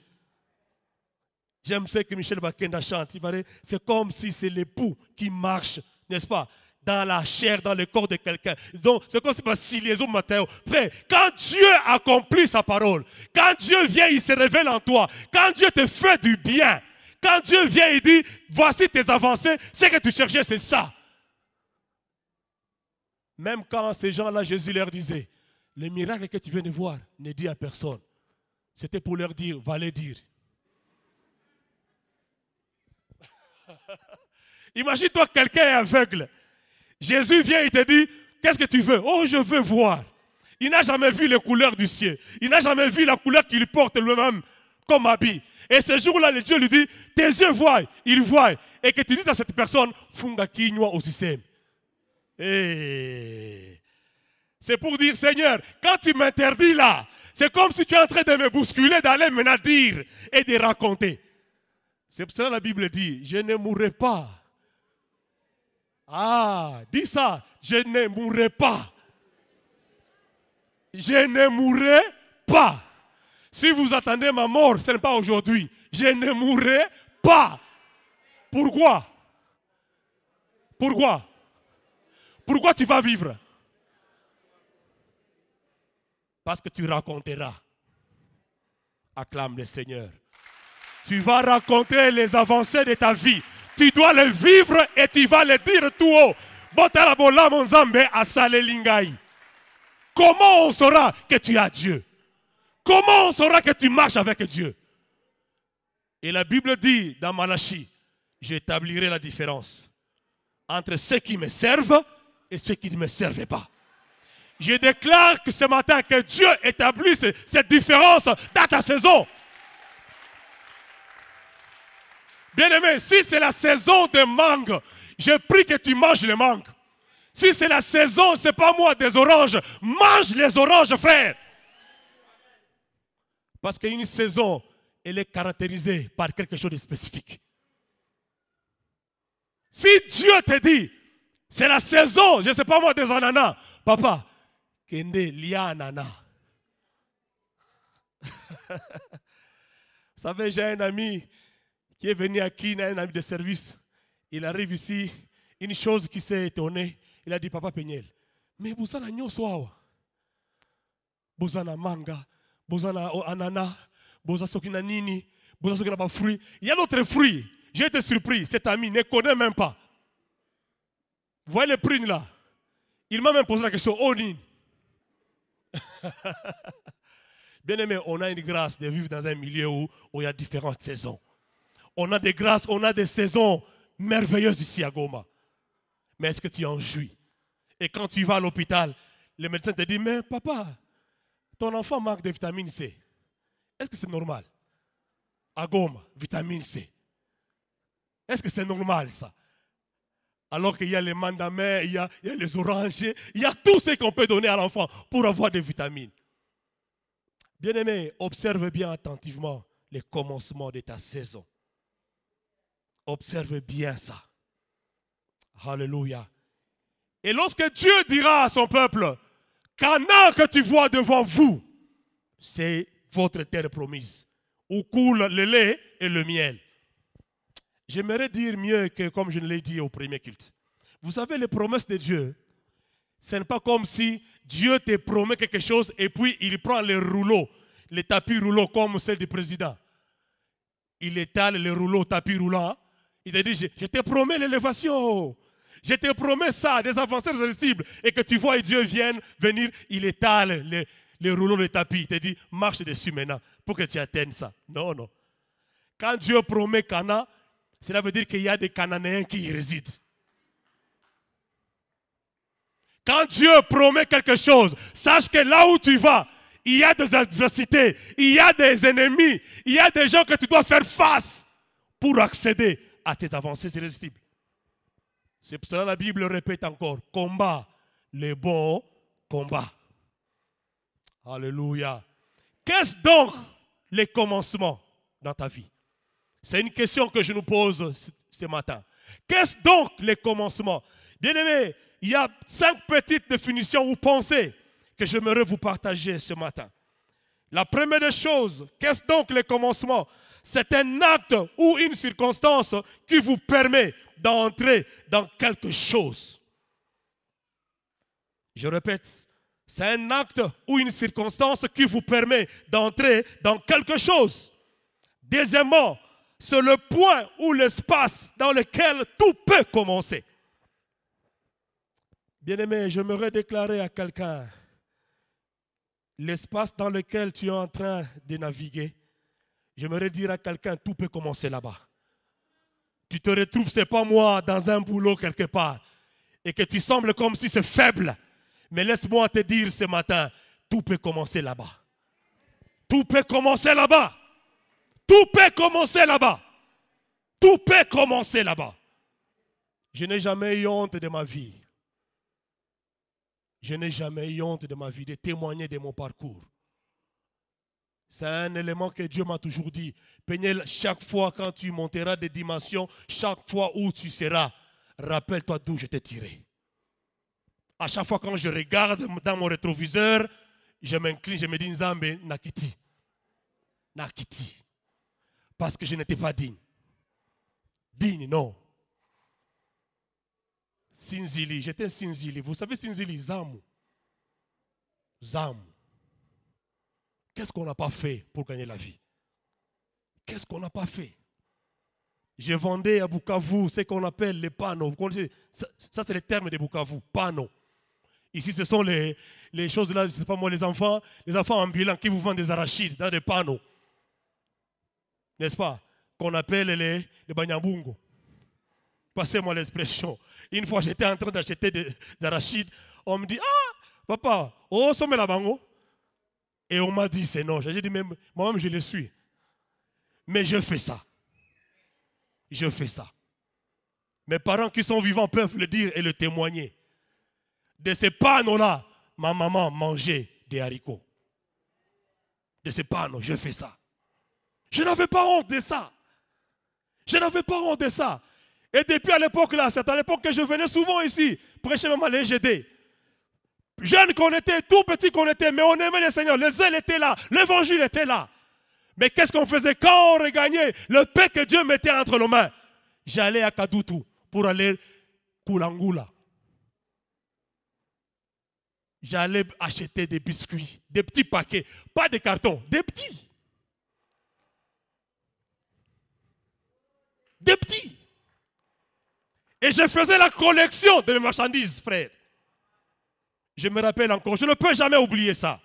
S1: J'aime ce que Michel Bakenda chante. C'est comme si c'est l'époux qui marche, n'est-ce pas, dans la chair, dans le corps de quelqu'un. Donc, c'est comme si les hommes Matteo. Frère, quand Dieu accomplit sa parole, quand Dieu vient, il se révèle en toi. Quand Dieu te fait du bien, quand Dieu vient, il dit, voici tes avancées, ce que tu cherchais, c'est ça. Même quand ces gens-là, Jésus leur disait, les miracles que tu viens de voir, ne dis à personne. C'était pour leur dire, va les dire. Imagine-toi, quelqu'un est aveugle. Jésus vient et te dit, qu'est-ce que tu veux? Oh, je veux voir. Il n'a jamais vu les couleurs du ciel. Il n'a jamais vu la couleur qu'il porte lui-même comme habit. Et ce jour-là, le Dieu lui dit, tes yeux voient, ils voient. Et que tu dis à cette personne, funga kinywa au système. Et c'est pour dire, Seigneur, quand tu m'interdis là, c'est comme si tu es en train de me bousculer, d'aller maintenant dire et de raconter. C'est pour cela que la Bible dit, je ne mourrai pas. Ah, dis ça, je ne mourrai pas. Je ne mourrai pas. Si vous attendez ma mort, ce n'est pas aujourd'hui. Je ne mourrai pas. Pourquoi? Pourquoi? Pourquoi tu vas vivre? Parce que tu raconteras. Acclame le Seigneur. Tu vas raconter les avancées de ta vie. Tu dois les vivre et tu vas les dire tout haut. Comment on saura que tu as Dieu? Comment on saura que tu marches avec Dieu? Et la Bible dit dans Malachie, j'établirai la différence entre ceux qui me servent et ceux qui ne me servent pas. Je déclare que ce matin que Dieu établisse cette différence dans ta saison. Bien-aimé, si c'est la saison des mangues, je prie que tu manges les mangues. Si c'est la saison, ce n'est pas moi, des oranges, mange les oranges, frère. Parce qu'une saison, elle est caractérisée par quelque chose de spécifique. Si Dieu te dit, c'est la saison, je ne sais pas moi, des ananas, papa, kende lia ananas. Vous savez, j'ai un ami qui est venu à Kina, un ami de service. Il arrive ici, une chose qui s'est étonnée. Il a dit, papa Peniel, mais vous avez un soir. Vous avez un manga, vous avez un ananas, vous avez un nini, vous avez un fruit. Il y a d'autres fruits. J'ai été surpris, cet ami ne connaît même pas. Vous voyez le prix là? Il m'a même posé la question, oh nini. Bien aimé, on a une grâce de vivre dans un milieu où il y a différentes saisons. On a des grâces, on a des saisons merveilleuses ici à Goma. Mais est-ce que tu en jouis? Et quand tu vas à l'hôpital, le médecin te dit, mais papa, ton enfant manque de vitamine C. Est-ce que c'est normal? À Goma, vitamine C. Est-ce que c'est normal ça? Alors qu'il y a les mandamins, il y a les orangers, il y a tout ce qu'on peut donner à l'enfant pour avoir des vitamines. Bien-aimé, observe bien attentivement les commencements de ta saison. Observe bien ça. Alléluia. Et lorsque Dieu dira à son peuple, Canaan que tu vois devant vous, c'est votre terre promise, où coule le lait et le miel. J'aimerais dire mieux que comme je l'ai dit au premier culte. Vous savez, les promesses de Dieu, ce n'est pas comme si Dieu te promet quelque chose et puis il prend les rouleaux, les tapis roulants comme celle du président. Il étale les rouleaux, tapis roulants. Il te dit, je te promets l'élévation. Je te promets ça, des avancées irrésistibles. Et que tu vois Dieu venir, il étale les rouleaux de tapis. Il te dit, marche dessus maintenant pour que tu atteignes ça. Non, non. Quand Dieu promet Canaan, cela veut dire qu'il y a des Cananéens qui y résident. Quand Dieu promet quelque chose, sache que là où tu vas, il y a des adversités, il y a des ennemis, il y a des gens que tu dois faire face pour accéder à tes avancées irrésistibles. C'est pour cela que la Bible répète encore, combat les bons combats. Alléluia. Qu'est-ce donc les commencements dans ta vie? C'est une question que je nous pose ce matin. Qu'est-ce donc les commencements? Bien-aimés, il y a 5 petites définitions ou pensées que j'aimerais vous partager ce matin. La première des choses, qu'est-ce donc les commencements? C'est un acte ou une circonstance qui vous permet d'entrer dans quelque chose. Je répète, c'est un acte ou une circonstance qui vous permet d'entrer dans quelque chose. Deuxièmement, c'est le point ou l'espace dans lequel tout peut commencer. Bien-aimé, j'aimerais déclarer à quelqu'un
S2: l'espace dans lequel tu es en train de naviguer, j'aimerais dire à quelqu'un, tout peut commencer là-bas. Tu te retrouves, c'est pas moi, dans un boulot quelque part, et que tu sembles comme si c'est faible. Mais laisse-moi te dire ce matin, tout peut commencer là-bas. Tout peut commencer là-bas. Tout peut commencer là-bas. Tout peut commencer là-bas. Je n'ai jamais eu honte de ma vie. Je n'ai jamais eu honte de ma vie, de témoigner de mon parcours. C'est un élément que Dieu m'a toujours dit. Peignel, chaque fois quand tu monteras des dimensions, chaque fois où tu seras, rappelle-toi d'où je t'ai tiré. À chaque fois quand je regarde dans mon rétroviseur, je m'incline, je me dis Nzambe, Nakiti. Nakiti. Parce que je n'étais pas digne. Digne, non. Sinzili, j'étais Sinzili. Vous savez Sinzili, Zamu. Zamu. Qu'est-ce qu'on n'a pas fait pour gagner la vie? Qu'est-ce qu'on n'a pas fait? Je vendais à Bukavu ce qu'on appelle les panneaux. Vous connaissez? Ça c'est le terme de Bukavu, panneaux. Ici, ce sont les choses là, je ne sais pas moi, les enfants ambulants qui vous vendent des arachides dans des panneaux. N'est-ce pas? Qu'on appelle les banyambungo. Passez-moi l'expression. Une fois, j'étais en train d'acheter des arachides. On me dit, ah, papa, oh, somme la bango. Et on m'a dit, c'est non. J'ai dit, même, moi-même, je le suis. Mais je fais ça. Je fais ça. Mes parents qui sont vivants peuvent le dire et le témoigner. De ces panneaux-là, ma maman mangeait des haricots. De ces panneaux, je fais ça. Je n'avais pas honte de ça. Je n'avais pas honte de ça. Et depuis à l'époque là, c'est à l'époque que je venais souvent ici, prêcher même à l'EGD. Jeune qu'on était, tout petit qu'on était, mais on aimait le Seigneur. Le zèle était là, l'évangile était là. Mais qu'est-ce qu'on faisait quand on regagnait le paix que Dieu mettait entre nos mains? J'allais à Kadutu pour aller Kulangula. J'allais acheter des biscuits, des petits paquets, pas des cartons, des petits. Des petits. Et je faisais la collection de mes marchandises, frère. Je me rappelle encore, je ne peux jamais oublier ça.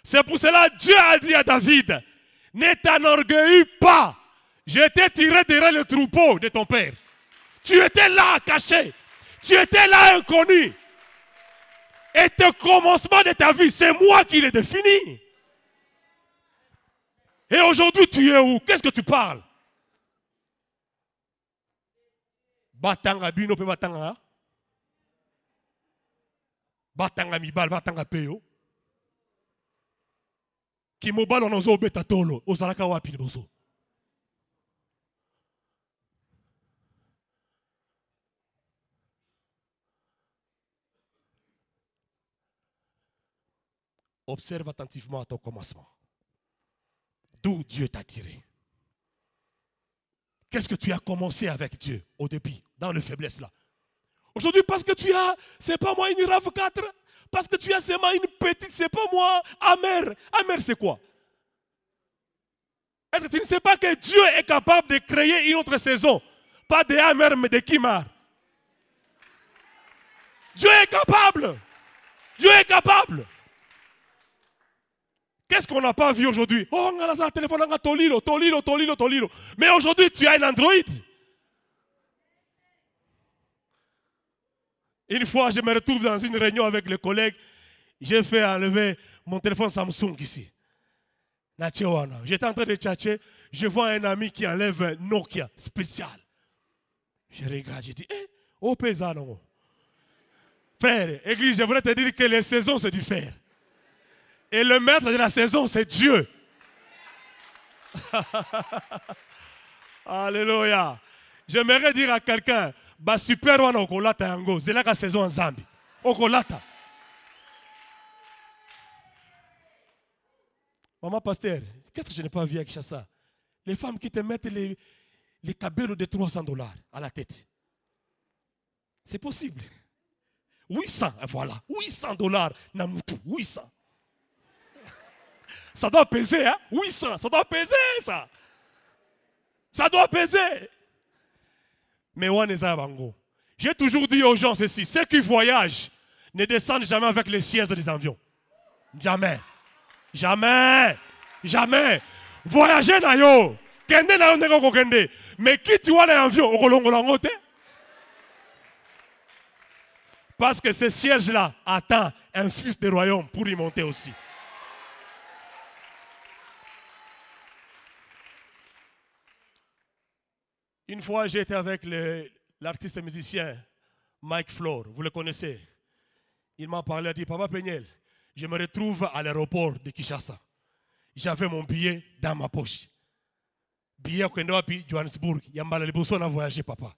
S2: C'est pour cela que Dieu a dit à David, ne t'enorgueillis pas. Je t'ai tiré derrière le troupeau de ton père. Tu étais là, caché. Tu étais là, inconnu. Et le commencement de ta vie, c'est moi qui l'ai défini. Et aujourd'hui, tu es où? Qu'est-ce que tu parles? Batanga bino pe batanga. Batanga mibal, batanga peyo. Ki mobal on ozo beta tolo, ozalaka wapi liboso. Observe attentivement à ton commencement. D'où Dieu t'a tiré. Qu'est-ce que tu as commencé avec Dieu au début, dans le faiblesse là? Aujourd'hui, parce que tu as, c'est pas moi une rave 4, parce que tu as seulement une petite, c'est pas moi, amer. Amer c'est quoi? Est-ce que tu ne sais pas que Dieu est capable de créer une autre saison? Pas de amer, mais de kimar. Dieu est capable. Dieu est capable. Qu'est-ce qu'on n'a pas vu aujourd'hui? Oh, on a un téléphone, on a tolilo. Mais aujourd'hui, tu as un Android. Une fois, je me retrouve dans une réunion avec les collègues. J'ai fait enlever mon téléphone Samsung ici. J'étais en train de tchatcher. Je vois un ami qui enlève un Nokia spécial. Je regarde, je dis, oh, paysan. Frère, église, je voudrais te dire que les saisons, c'est du fer. Et le maître de la saison, c'est Dieu. Alléluia. J'aimerais dire à quelqu'un, bah super wana okolata yango, c'est la saison en Zambie. Okolata. Maman pasteur, qu'est-ce que je n'ai pas vu avec Chassa? Les femmes qui te mettent les cabellos de $300 à la tête. C'est possible. 800, voilà. $800, Namutu, 800. Ça doit peser, hein? 800, ça doit peser, ça. Ça doit peser. Mais j'ai toujours dit aux gens ceci, ceux qui voyagent ne descendent jamais avec les sièges des avions. Jamais. Jamais. Jamais. Voyager na yo. Kende na yo ndenge kokende. Mais qui tu vois dans l'avion, okolongola te. Parce que ce siège-là attend un fils de royaume pour y monter aussi. Une fois, j'ai été avec l'artiste musicien Mike Flore, vous le connaissez. Il m'a parlé, il a dit, Papa Peniel, je me retrouve à l'aéroport de Kinshasa. J'avais mon billet dans ma poche. Billet au Johannesburg. Il y a Malaliboso à voyager, papa.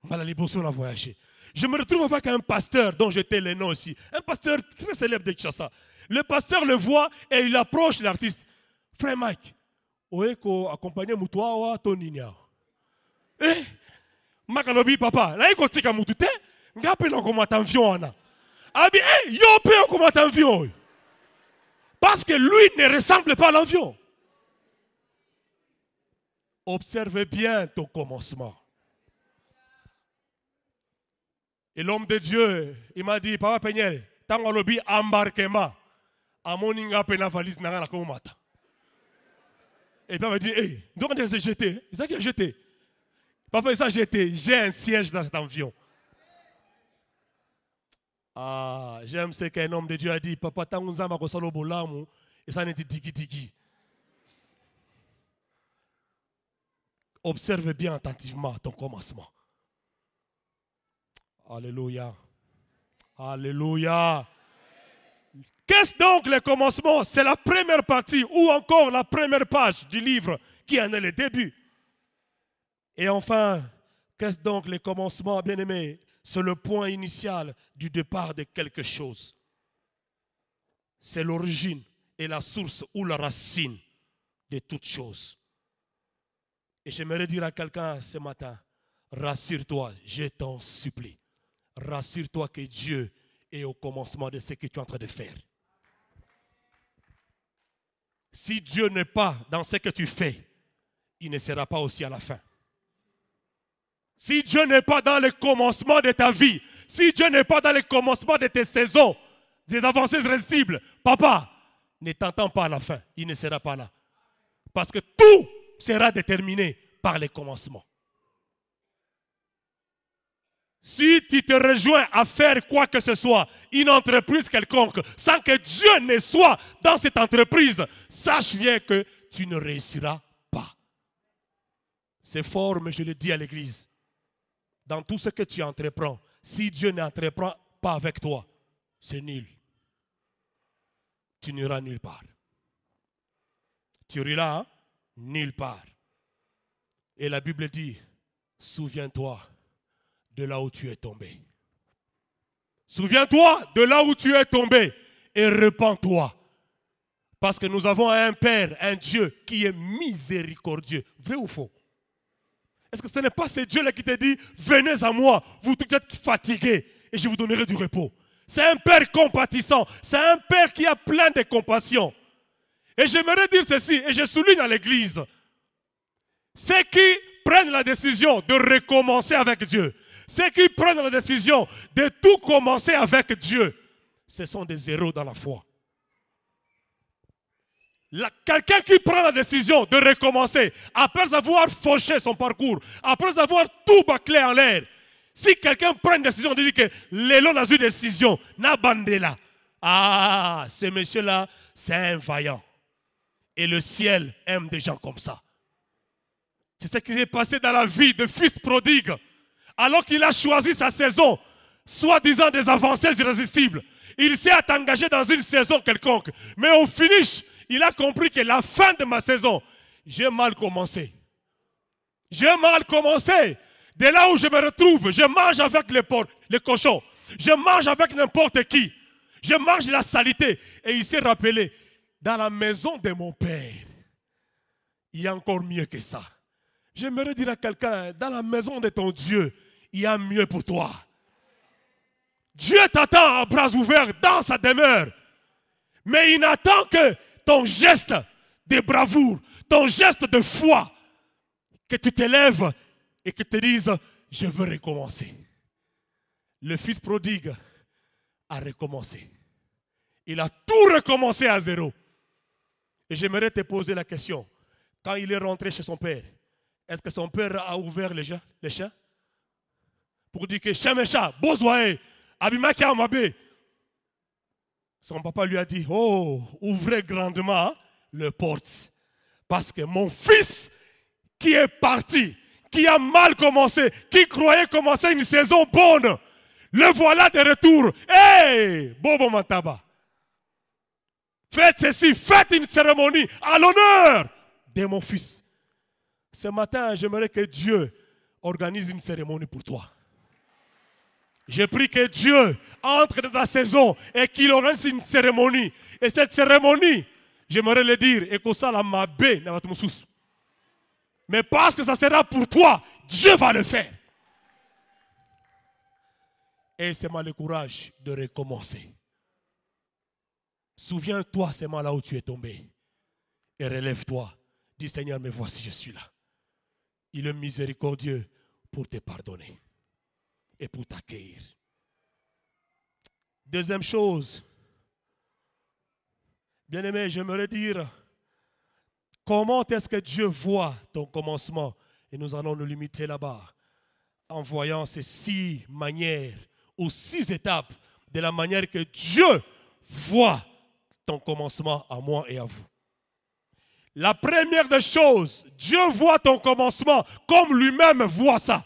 S2: Malaliboso a voyagé. Je me retrouve avec un pasteur dont j'étais le nom aussi. Un pasteur très célèbre de Kinshasa. Le pasteur le voit et il approche l'artiste. Frère Mike, oeko accompagné Moutoua Toninia. Eh, Makalobi papa, là il kotika Moutouté, ngape na komata avion ana. Abi, yo pe komata avion. Parce que lui ne ressemble pas à l'avion. Observe bien ton commencement. Et l'homme de Dieu, il m'a dit, Papa Peniel, tant lobi embarquement, à mon inga pena valise n'a rien komata. Et puis il m'a dit, hey, donc on a jeté. C'est ça qui a jeté. Papa, il s'est jeté. J'ai un siège dans cet avion. Ah, j'aime ce qu'un homme de Dieu a dit. Papa, tant qu'on a kosalo bolamu, et ça n'est tiki. Observe bien attentivement ton commencement. Alléluia. Alléluia. Qu'est-ce donc le commencement? C'est la première partie ou encore la première page du livre qui en est le début. Et enfin, qu'est-ce donc le commencement, bien-aimé? C'est le point initial du départ de quelque chose. C'est l'origine et la source ou la racine de toute chose. Et j'aimerais dire à quelqu'un ce matin, rassure-toi, je t'en supplie. Rassure-toi que Dieu est au commencement de ce que tu es en train de faire. Si Dieu n'est pas dans ce que tu fais, il ne sera pas aussi à la fin. Si Dieu n'est pas dans le commencement de ta vie, si Dieu n'est pas dans le commencement de tes saisons, des avancées irrésistibles, papa, ne t'entends pas à la fin, il ne sera pas là. Parce que tout sera déterminé par le commencement. Si tu te rejoins à faire quoi que ce soit, une entreprise quelconque, sans que Dieu ne soit dans cette entreprise, sache bien que tu ne réussiras pas. C'est fort, mais je le dis à l'église. Dans tout ce que tu entreprends, si Dieu n'entreprend pas avec toi, c'est nul. Tu n'iras nulle part. Tu iras hein? Nulle part. Et la Bible dit, souviens-toi de là où tu es tombé. Souviens-toi de là où tu es tombé et repens-toi. Parce que nous avons un Père, un Dieu qui est miséricordieux. Vrai ou faux? Est-ce que ce n'est pas ce Dieu-là qui te dit, venez à moi, vous qui êtes fatigués, et je vous donnerai du repos. C'est un Père compatissant, c'est un Père qui a plein de compassion. Et j'aimerais dire ceci, et je souligne à l'église, ceux qui prennent la décision de recommencer avec Dieu, ceux qui prennent la décision de tout commencer avec Dieu, ce sont des héros dans la foi. Quelqu'un qui prend la décision de recommencer, après avoir fauché son parcours, après avoir tout bâclé en l'air, si quelqu'un prend une décision de dire que l'élan a eu une décision, n'a bandé là. Ah, ce monsieur-là, c'est un vaillant. Et le ciel aime des gens comme ça. C'est ce qui s'est passé dans la vie de fils prodigue. Alors qu'il a choisi sa saison, soi-disant des avancées irrésistibles. Il s'est engagé dans une saison quelconque. Mais au finish, il a compris que la fin de ma saison, j'ai mal commencé. J'ai mal commencé. De là où je me retrouve, je mange avec les cochons. Je mange avec n'importe qui. Je mange la saleté. Et il s'est rappelé, dans la maison de mon père, il y a encore mieux que ça. J'aimerais dire à quelqu'un, dans la maison de ton Dieu, il y a mieux pour toi. Dieu t'attend à bras ouverts dans sa demeure. Mais il n'attend que ton geste de bravoure, ton geste de foi, que tu t'élèves et que tu te dises, je veux recommencer. Le fils prodigue a recommencé. Il a tout recommencé à zéro. Et j'aimerais te poser la question. Quand il est rentré chez son père, est-ce que son père a ouvert les chiens pour dire que Shemecha, Bozwae, Abimaki Amabe. Son papa lui a dit, oh, ouvrez grandement les portes. Parce que mon fils qui est parti, qui a mal commencé, qui croyait commencer une saison bonne, le voilà de retour. Hey, Bobo Mantaba. Faites ceci, faites une cérémonie à l'honneur de mon fils. Ce matin, j'aimerais que Dieu organise une cérémonie pour toi. Je prie que Dieu entre dans ta saison et qu'il organise une cérémonie. Et cette cérémonie, j'aimerais le dire, et que ça la mabé n'a pas de. Mais parce que ça sera pour toi, Dieu va le faire. Et c'est moi le courage de recommencer. Souviens-toi seulement là où tu es tombé. Et relève-toi. Dis Seigneur, me voici, je suis là. Il est miséricordieux pour te pardonner et pour t'accueillir. Deuxième chose, bien-aimé, j'aimerais dire, comment est-ce que Dieu voit ton commencement? Et nous allons nous limiter là-bas en voyant ces 6 manières ou 6 étapes de la manière que Dieu voit ton commencement à moi et à vous. La première des choses, Dieu voit ton commencement comme lui-même voit ça.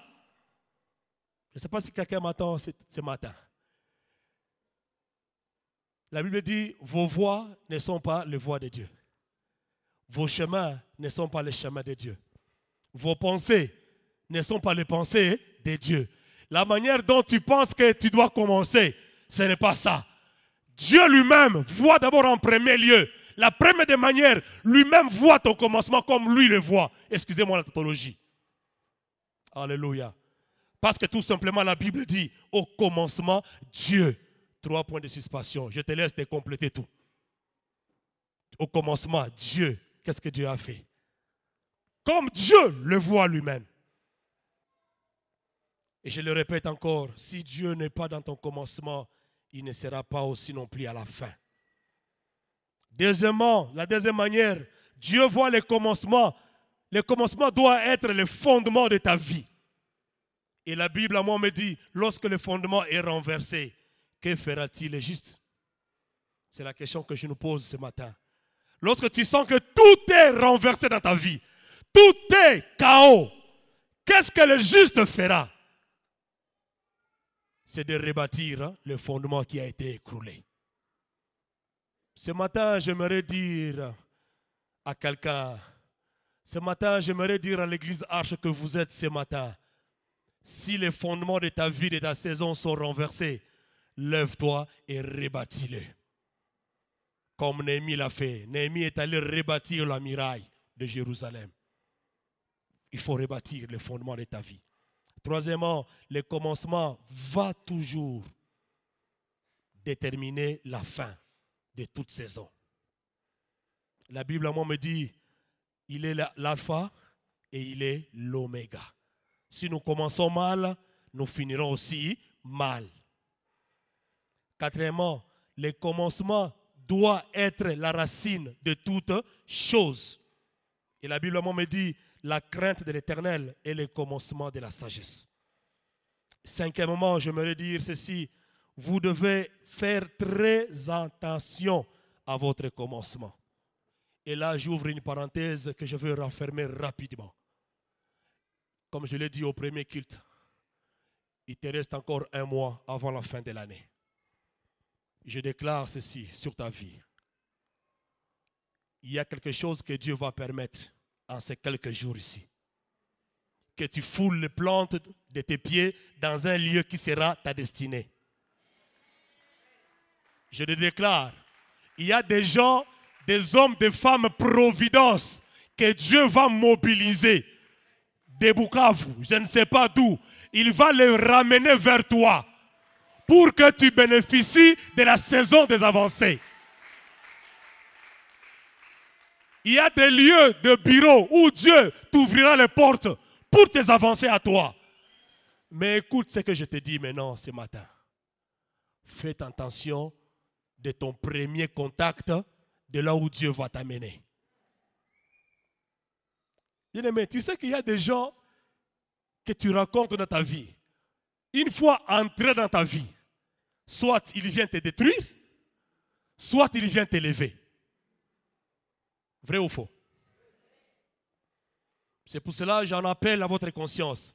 S2: Je ne sais pas si quelqu'un m'attend ce matin. La Bible dit, vos voies ne sont pas les voies de Dieu. Vos chemins ne sont pas les chemins de Dieu. Vos pensées ne sont pas les pensées de Dieu. La manière dont tu penses que tu dois commencer, ce n'est pas ça. Dieu lui-même voit d'abord en premier lieu. La première des manières, lui-même voit ton commencement comme lui le voit. Excusez-moi la tautologie. Alléluia. Parce que tout simplement la Bible dit, au commencement, Dieu. 3 points de suspension. Je te laisse te compléter tout. Au commencement, Dieu. Qu'est-ce que Dieu a fait? Comme Dieu le voit lui-même. Et je le répète encore, si Dieu n'est pas dans ton commencement, il ne sera pas aussi non plus à la fin. Deuxièmement, la deuxième manière, Dieu voit le commencement. Le commencement doit être le fondement de ta vie. Et la Bible à moi me dit, lorsque le fondement est renversé, que fera-t-il le juste? C'est la question que je nous pose ce matin. Lorsque tu sens que tout est renversé dans ta vie, tout est chaos, qu'est-ce que le juste fera? C'est de rebâtir le fondement qui a été écroulé. Ce matin, j'aimerais dire à quelqu'un, ce matin, j'aimerais dire à l'église Arche que vous êtes ce matin, si les fondements de ta vie, de ta saison sont renversés, lève-toi et rebâtis-le. Comme Néhémie l'a fait. Néhémie est allé rebâtir la muraille de Jérusalem. Il faut rebâtir les fondements de ta vie. Troisièmement, le commencement va toujours déterminer la fin de toute saison. La Bible à moi me dit, il est l'alpha et il est l'oméga. Si nous commençons mal, nous finirons aussi mal. Quatrièmement, le commencement doit être la racine de toute chose. Et la Bible à moi me dit, la crainte de l'Éternel est le commencement de la sagesse. Cinquièmement, j'aimerais dire ceci, vous devez faire très attention à votre commencement. Et là, j'ouvre une parenthèse que je veux renfermer rapidement. Comme je l'ai dit au premier culte, il te reste encore 1 mois avant la fin de l'année. Je déclare ceci sur ta vie. Il y a quelque chose que Dieu va permettre en ces quelques jours ici. Que tu foules les plantes de tes pieds dans un lieu qui sera ta destinée. Je le déclare. Il y a des gens, des hommes, des femmes providence que Dieu va mobiliser. Des Bukavu, je ne sais pas d'où. Il va les ramener vers toi pour que tu bénéficies de la saison des avancées. Il y a des lieux de bureau où Dieu t'ouvrira les portes pour tes avancées à toi. Mais écoute ce que je te dis maintenant ce matin. Fais attention de ton premier contact, de là où Dieu va t'amener. Bien-aimé, tu sais qu'il y a des gens que tu rencontres dans ta vie. Une fois entré dans ta vie, soit il vient te détruire, soit il vient t'élever. Vrai ou faux? C'est pour cela que j'en appelle à votre conscience.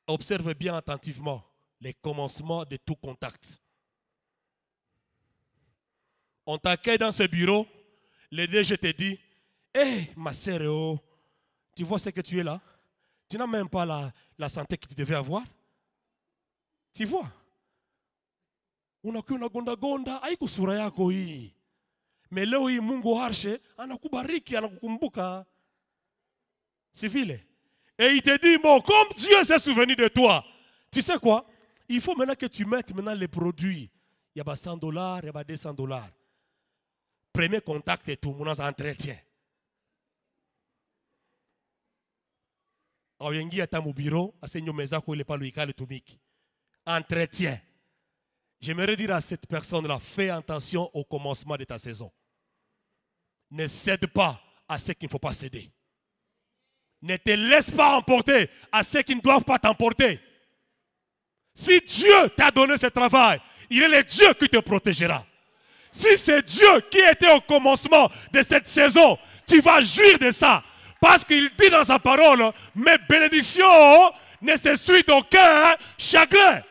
S2: Observe bien attentivement les commencements de tout contact. On t'accueille dans ce bureau, le DG te dit, hé, ma sœur, oh, tu vois ce que tu es là? Tu n'as même pas la santé que tu devais avoir. Tu vois? Unakuwa unagonda gonda, haiko sura yako hii. Mais leo hii Mungu harshe, anakubariki, anakukumbuka. C'est vile. Et il te dit, bon, comme Dieu s'est souvenu de toi, tu sais quoi? Il faut maintenant que tu mettes maintenant les produits. Il y a $100, il y a $200. Premier contact et tout, mon entretien. Awengi à mon bureau, à Seigneur Mezako, il n'est pas le tumiki. Entretien. J'aimerais dire à cette personne-là, fais attention au commencement de ta saison. Ne cède pas à ce qu'il ne faut pas céder. Ne te laisse pas emporter à ceux qui ne doivent pas t'emporter. Si Dieu t'a donné ce travail, il est le Dieu qui te protégera. Si c'est Dieu qui était au commencement de cette saison, tu vas jouir de ça. Parce qu'il dit dans sa parole, mes bénédictions ne se suivent d'aucun chagrin.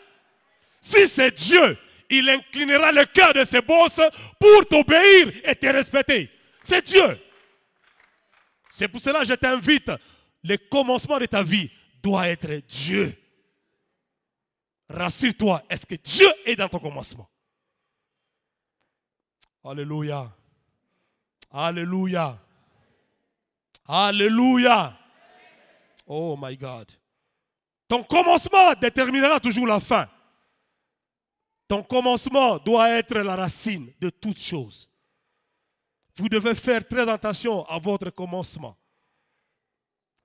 S2: Si c'est Dieu, il inclinera le cœur de ses boss pour t'obéir et te respecter. C'est Dieu. C'est pour cela que je t'invite. Le commencement de ta vie doit être Dieu. Rassure-toi, est-ce que Dieu est dans ton commencement? Alléluia. Alléluia. Alléluia. Oh my God. Ton commencement déterminera toujours la fin. Ton commencement doit être la racine de toutes choses. Vous devez faire très attention à votre commencement.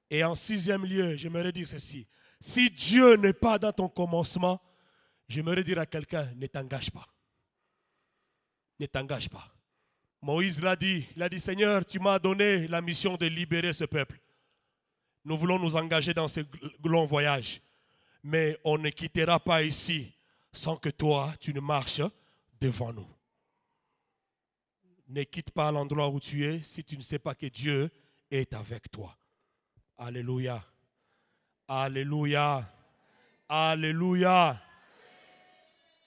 S2: Et en sixième lieu, j'aimerais dire ceci. Si Dieu n'est pas dans ton commencement, j'aimerais dire à quelqu'un, ne t'engage pas. Ne t'engage pas. Moïse l'a dit, il a dit, Seigneur, tu m'as donné la mission de libérer ce peuple. Nous voulons nous engager dans ce long voyage. Mais on ne quittera pas ici sans que toi, tu ne marches devant nous. Ne quitte pas l'endroit où tu es si tu ne sais pas que Dieu est avec toi. Alléluia. Alléluia. Alléluia.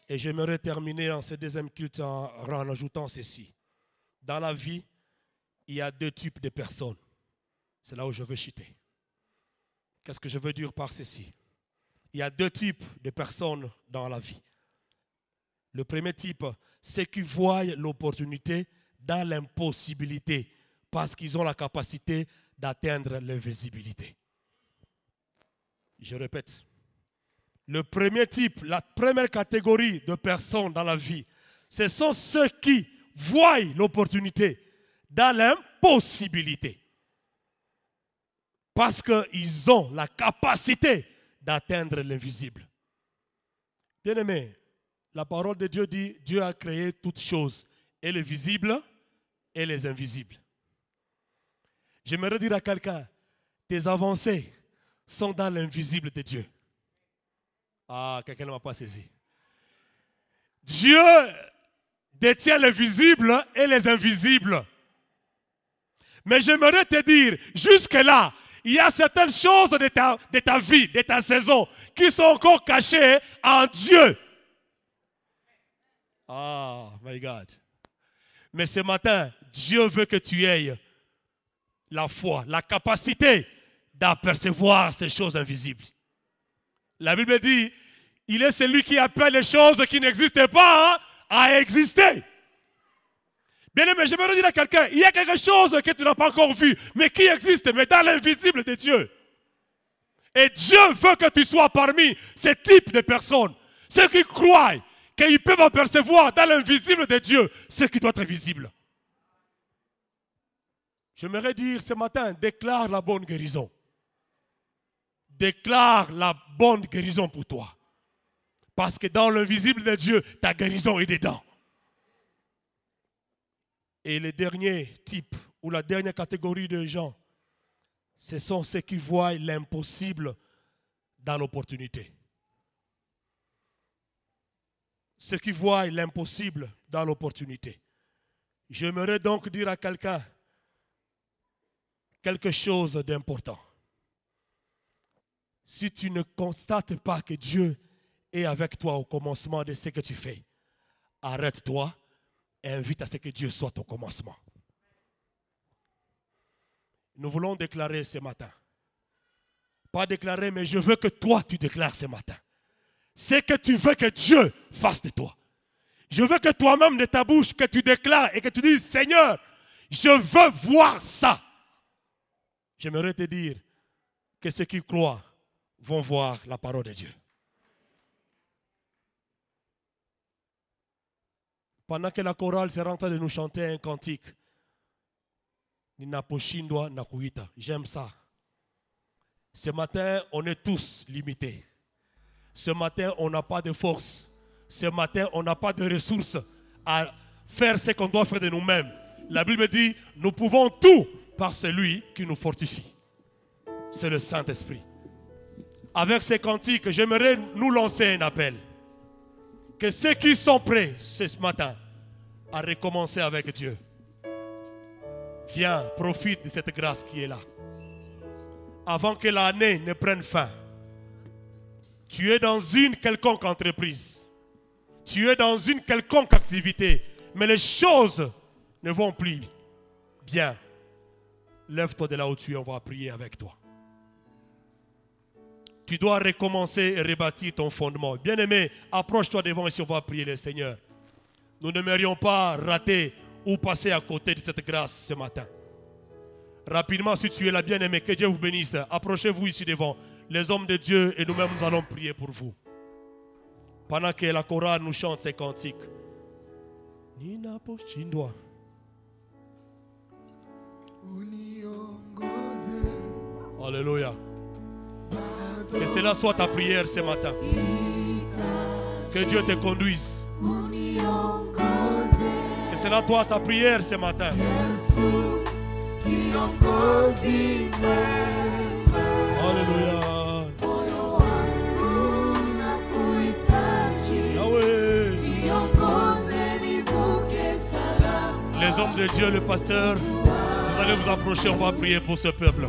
S2: Et j'aimerais terminer dans ce deuxième culte en ajoutant ceci. Dans la vie, il y a deux types de personnes. C'est là où je veux chuter. Qu'est-ce que je veux dire par ceci? Il y a deux types de personnes dans la vie. Le premier type, c'est qui voient l'opportunité dans l'impossibilité parce qu'ils ont la capacité d'atteindre l'invisibilité. Je répète. Le premier type, la première catégorie de personnes dans la vie, ce sont ceux qui voient l'opportunité dans l'impossibilité. Parce qu'ils ont la capacité d'atteindre l'invisible. Bien-aimé, la parole de Dieu dit, Dieu a créé toutes choses, et les visibles et les invisibles. J'aimerais dire à quelqu'un, tes avancées sont dans l'invisible de Dieu. Ah, quelqu'un ne m'a pas saisi. Dieu détient les visibles et les invisibles. Mais j'aimerais te dire, jusque-là, il y a certaines choses de ta vie, de ta saison, qui sont encore cachées en Dieu. Ah, my God. Mais ce matin, Dieu veut que tu aies la foi, la capacité d'apercevoir ces choses invisibles. La Bible dit, il est celui qui appelle les choses qui n'existent pas à exister. Bien aimé, je vais dire à quelqu'un, il y a quelque chose que tu n'as pas encore vu, mais qui existe, mais dans l'invisible de Dieu. Et Dieu veut que tu sois parmi ces types de personnes. Ceux qui croient qu'ils peuvent apercevoir dans l'invisible de Dieu ce qui doit être visible. J'aimerais dire ce matin, déclare la bonne guérison. Déclare la bonne guérison pour toi. Parce que dans l'invisible de Dieu, ta guérison est dedans. Et le dernier type, ou la dernière catégorie de gens, Ce sont ceux qui voient l'impossible dans l'opportunité. Ceux qui voient l'impossible dans l'opportunité. J'aimerais donc dire à quelqu'un quelque chose d'important. Si tu ne constates pas que Dieu est avec toi au commencement de ce que tu fais, arrête-toi et invite à ce que Dieu soit au commencement. Nous voulons déclarer ce matin. Pas déclarer, mais je veux que toi tu déclares ce matin. C'est que tu veux que Dieu fasse de toi. Je veux que toi-même de ta bouche, que tu déclares et que tu dises, Seigneur, je veux voir ça. J'aimerais te dire que ceux qui croient vont voir la parole de Dieu. Pendant que la chorale s'est en train de nous chanter un cantique, j'aime ça. Ce matin, on est tous limités. Ce matin, on n'a pas de force. Ce matin, on n'a pas de ressources à faire ce qu'on doit faire de nous-mêmes. La Bible dit, nous pouvons tout par celui qui nous fortifie. C'est le Saint-Esprit. Avec ces cantiques, j'aimerais nous lancer un appel. Que ceux qui sont prêts ce matin à recommencer avec Dieu, viens, profite de cette grâce qui est là. Avant que l'année ne prenne fin. Tu es dans une quelconque entreprise. Tu es dans une quelconque activité. Mais les choses ne vont plus bien. Lève-toi de là où tu es, on va prier avec toi. Tu dois recommencer et rebâtir ton fondement. Bien-aimé, approche-toi devant ici, on va prier le Seigneur. Nous n'aimerions pas rater ou passer à côté de cette grâce ce matin. Rapidement, si tu es là, bien-aimé, que Dieu vous bénisse. Approchez-vous ici devant les hommes de Dieu et nous-mêmes nous allons prier pour vous. Pendant que la chorale nous chante ces cantiques. Alléluia. Que cela soit ta prière ce matin. Que Dieu te conduise. Que cela soit ta prière ce matin. Alléluia. Yahweh. Les hommes de Dieu, le pasteur, vous allez vous approcher, on va prier pour ce peuple.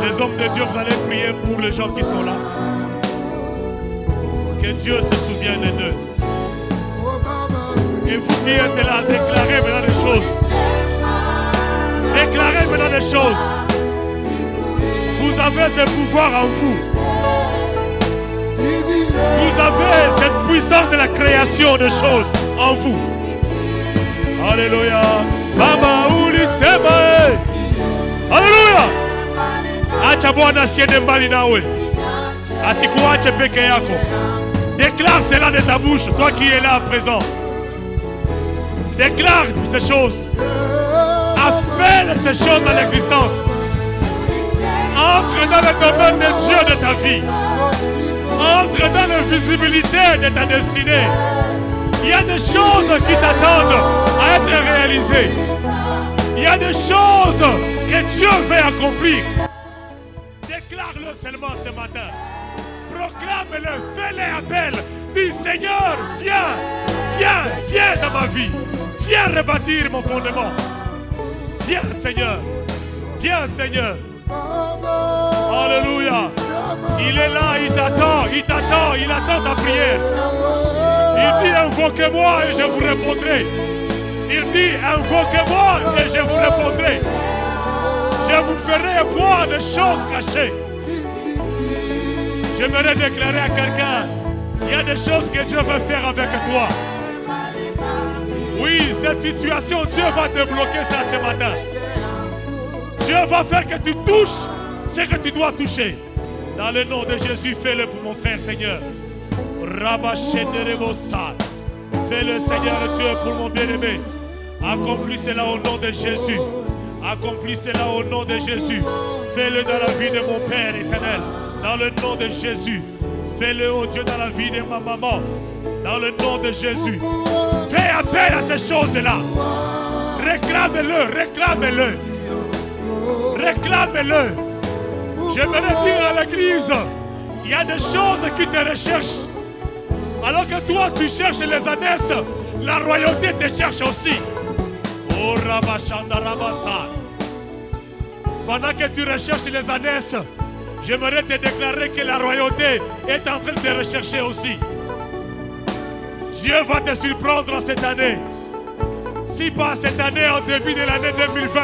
S2: Les hommes de Dieu, vous allez prier pour les gens qui sont là. Que Dieu se souvienne d'eux. Et vous qui êtes là, déclarez maintenant des choses. Déclarez maintenant des choses. Vous avez ce pouvoir en vous. Vous avez cette puissance de la création de choses en vous. Alléluia. Baba uli sema. Alléluia. Acha Bwana siende mbali nawe. Asikuache peke yako. Déclare cela de ta bouche, toi qui es là à présent. Déclare ces choses. Appelle ces choses dans l'existence. Entre dans le domaine de Dieu de ta vie. Entre dans la visibilité de ta destinée. Il y a des choses qui t'attendent à être réalisées. Il y a des choses que Dieu veut accomplir. Déclare-le seulement ce matin. Proclame-le, fais-le appel. Dis Seigneur, viens, viens, viens dans ma vie. Viens rebâtir mon fondement. Viens Seigneur. Viens Seigneur. Alléluia. Il est là, il t'attend, il attend ta prière. Il dit invoquez-moi et je vous répondrai. Il dit invoquez-moi et je vous répondrai. Je vous ferai voir des choses cachées. J'aimerais déclarer à quelqu'un, il y a des choses que Dieu veut faire avec toi. Oui, cette situation, Dieu va débloquer ça ce matin. Dieu va faire que tu touches
S1: Ce que tu dois toucher. Dans le nom de Jésus, fais-le pour mon frère, Seigneur. Fais-le, Seigneur Dieu, pour mon bien-aimé. Accomplis cela au nom de Jésus. Accomplis cela au nom de Jésus. Fais-le dans la vie de mon Père éternel. Dans le nom de Jésus. Fais-le, oh Dieu, dans la vie de ma maman. Dans le nom de Jésus. Fais appel à ces choses-là. Réclame-le, réclame-le. Réclame-le. J'aimerais dire à l'église, il y a des choses qui te recherchent. Alors que toi, tu cherches les ânesses, la royauté te cherche aussi. Oh, Rabashanda Rabasa. Pendant que tu recherches les ânesses, j'aimerais te déclarer que la royauté est en train de te rechercher aussi. Dieu va te surprendre cette année. Si pas cette année, au début de l'année 2020,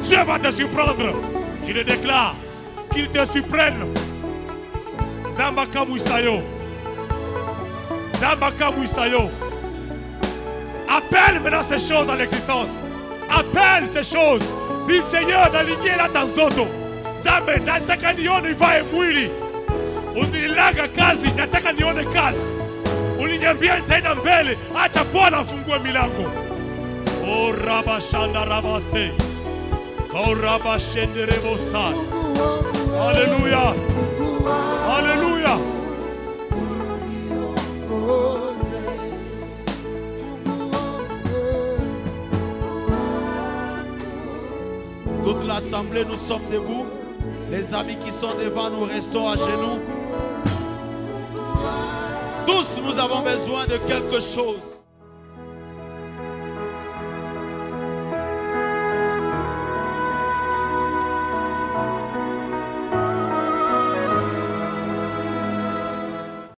S1: Dieu va te surprendre. Je le déclare, qu'il te surprenne. Zambaka Mouissayo. Zambaka Mouissayo. Appelle maintenant ces choses dans l'existence. Appelle ces choses. Dis Seigneur, d'aligner la tanzoto. Zambe, nataka nione ivae mwili. Unilaga kazi, nataka nione kazi. Uliniambia tena mbele, acha Bwana afungue milango. Oh Rabashanda Rabase. Oh Rabashende Rebosa. Alléluia. Alléluia.
S3: Toute l'assemblée, nous sommes debout. Les amis qui sont devant nous, restons à genoux. Tous, nous avons besoin de quelque chose.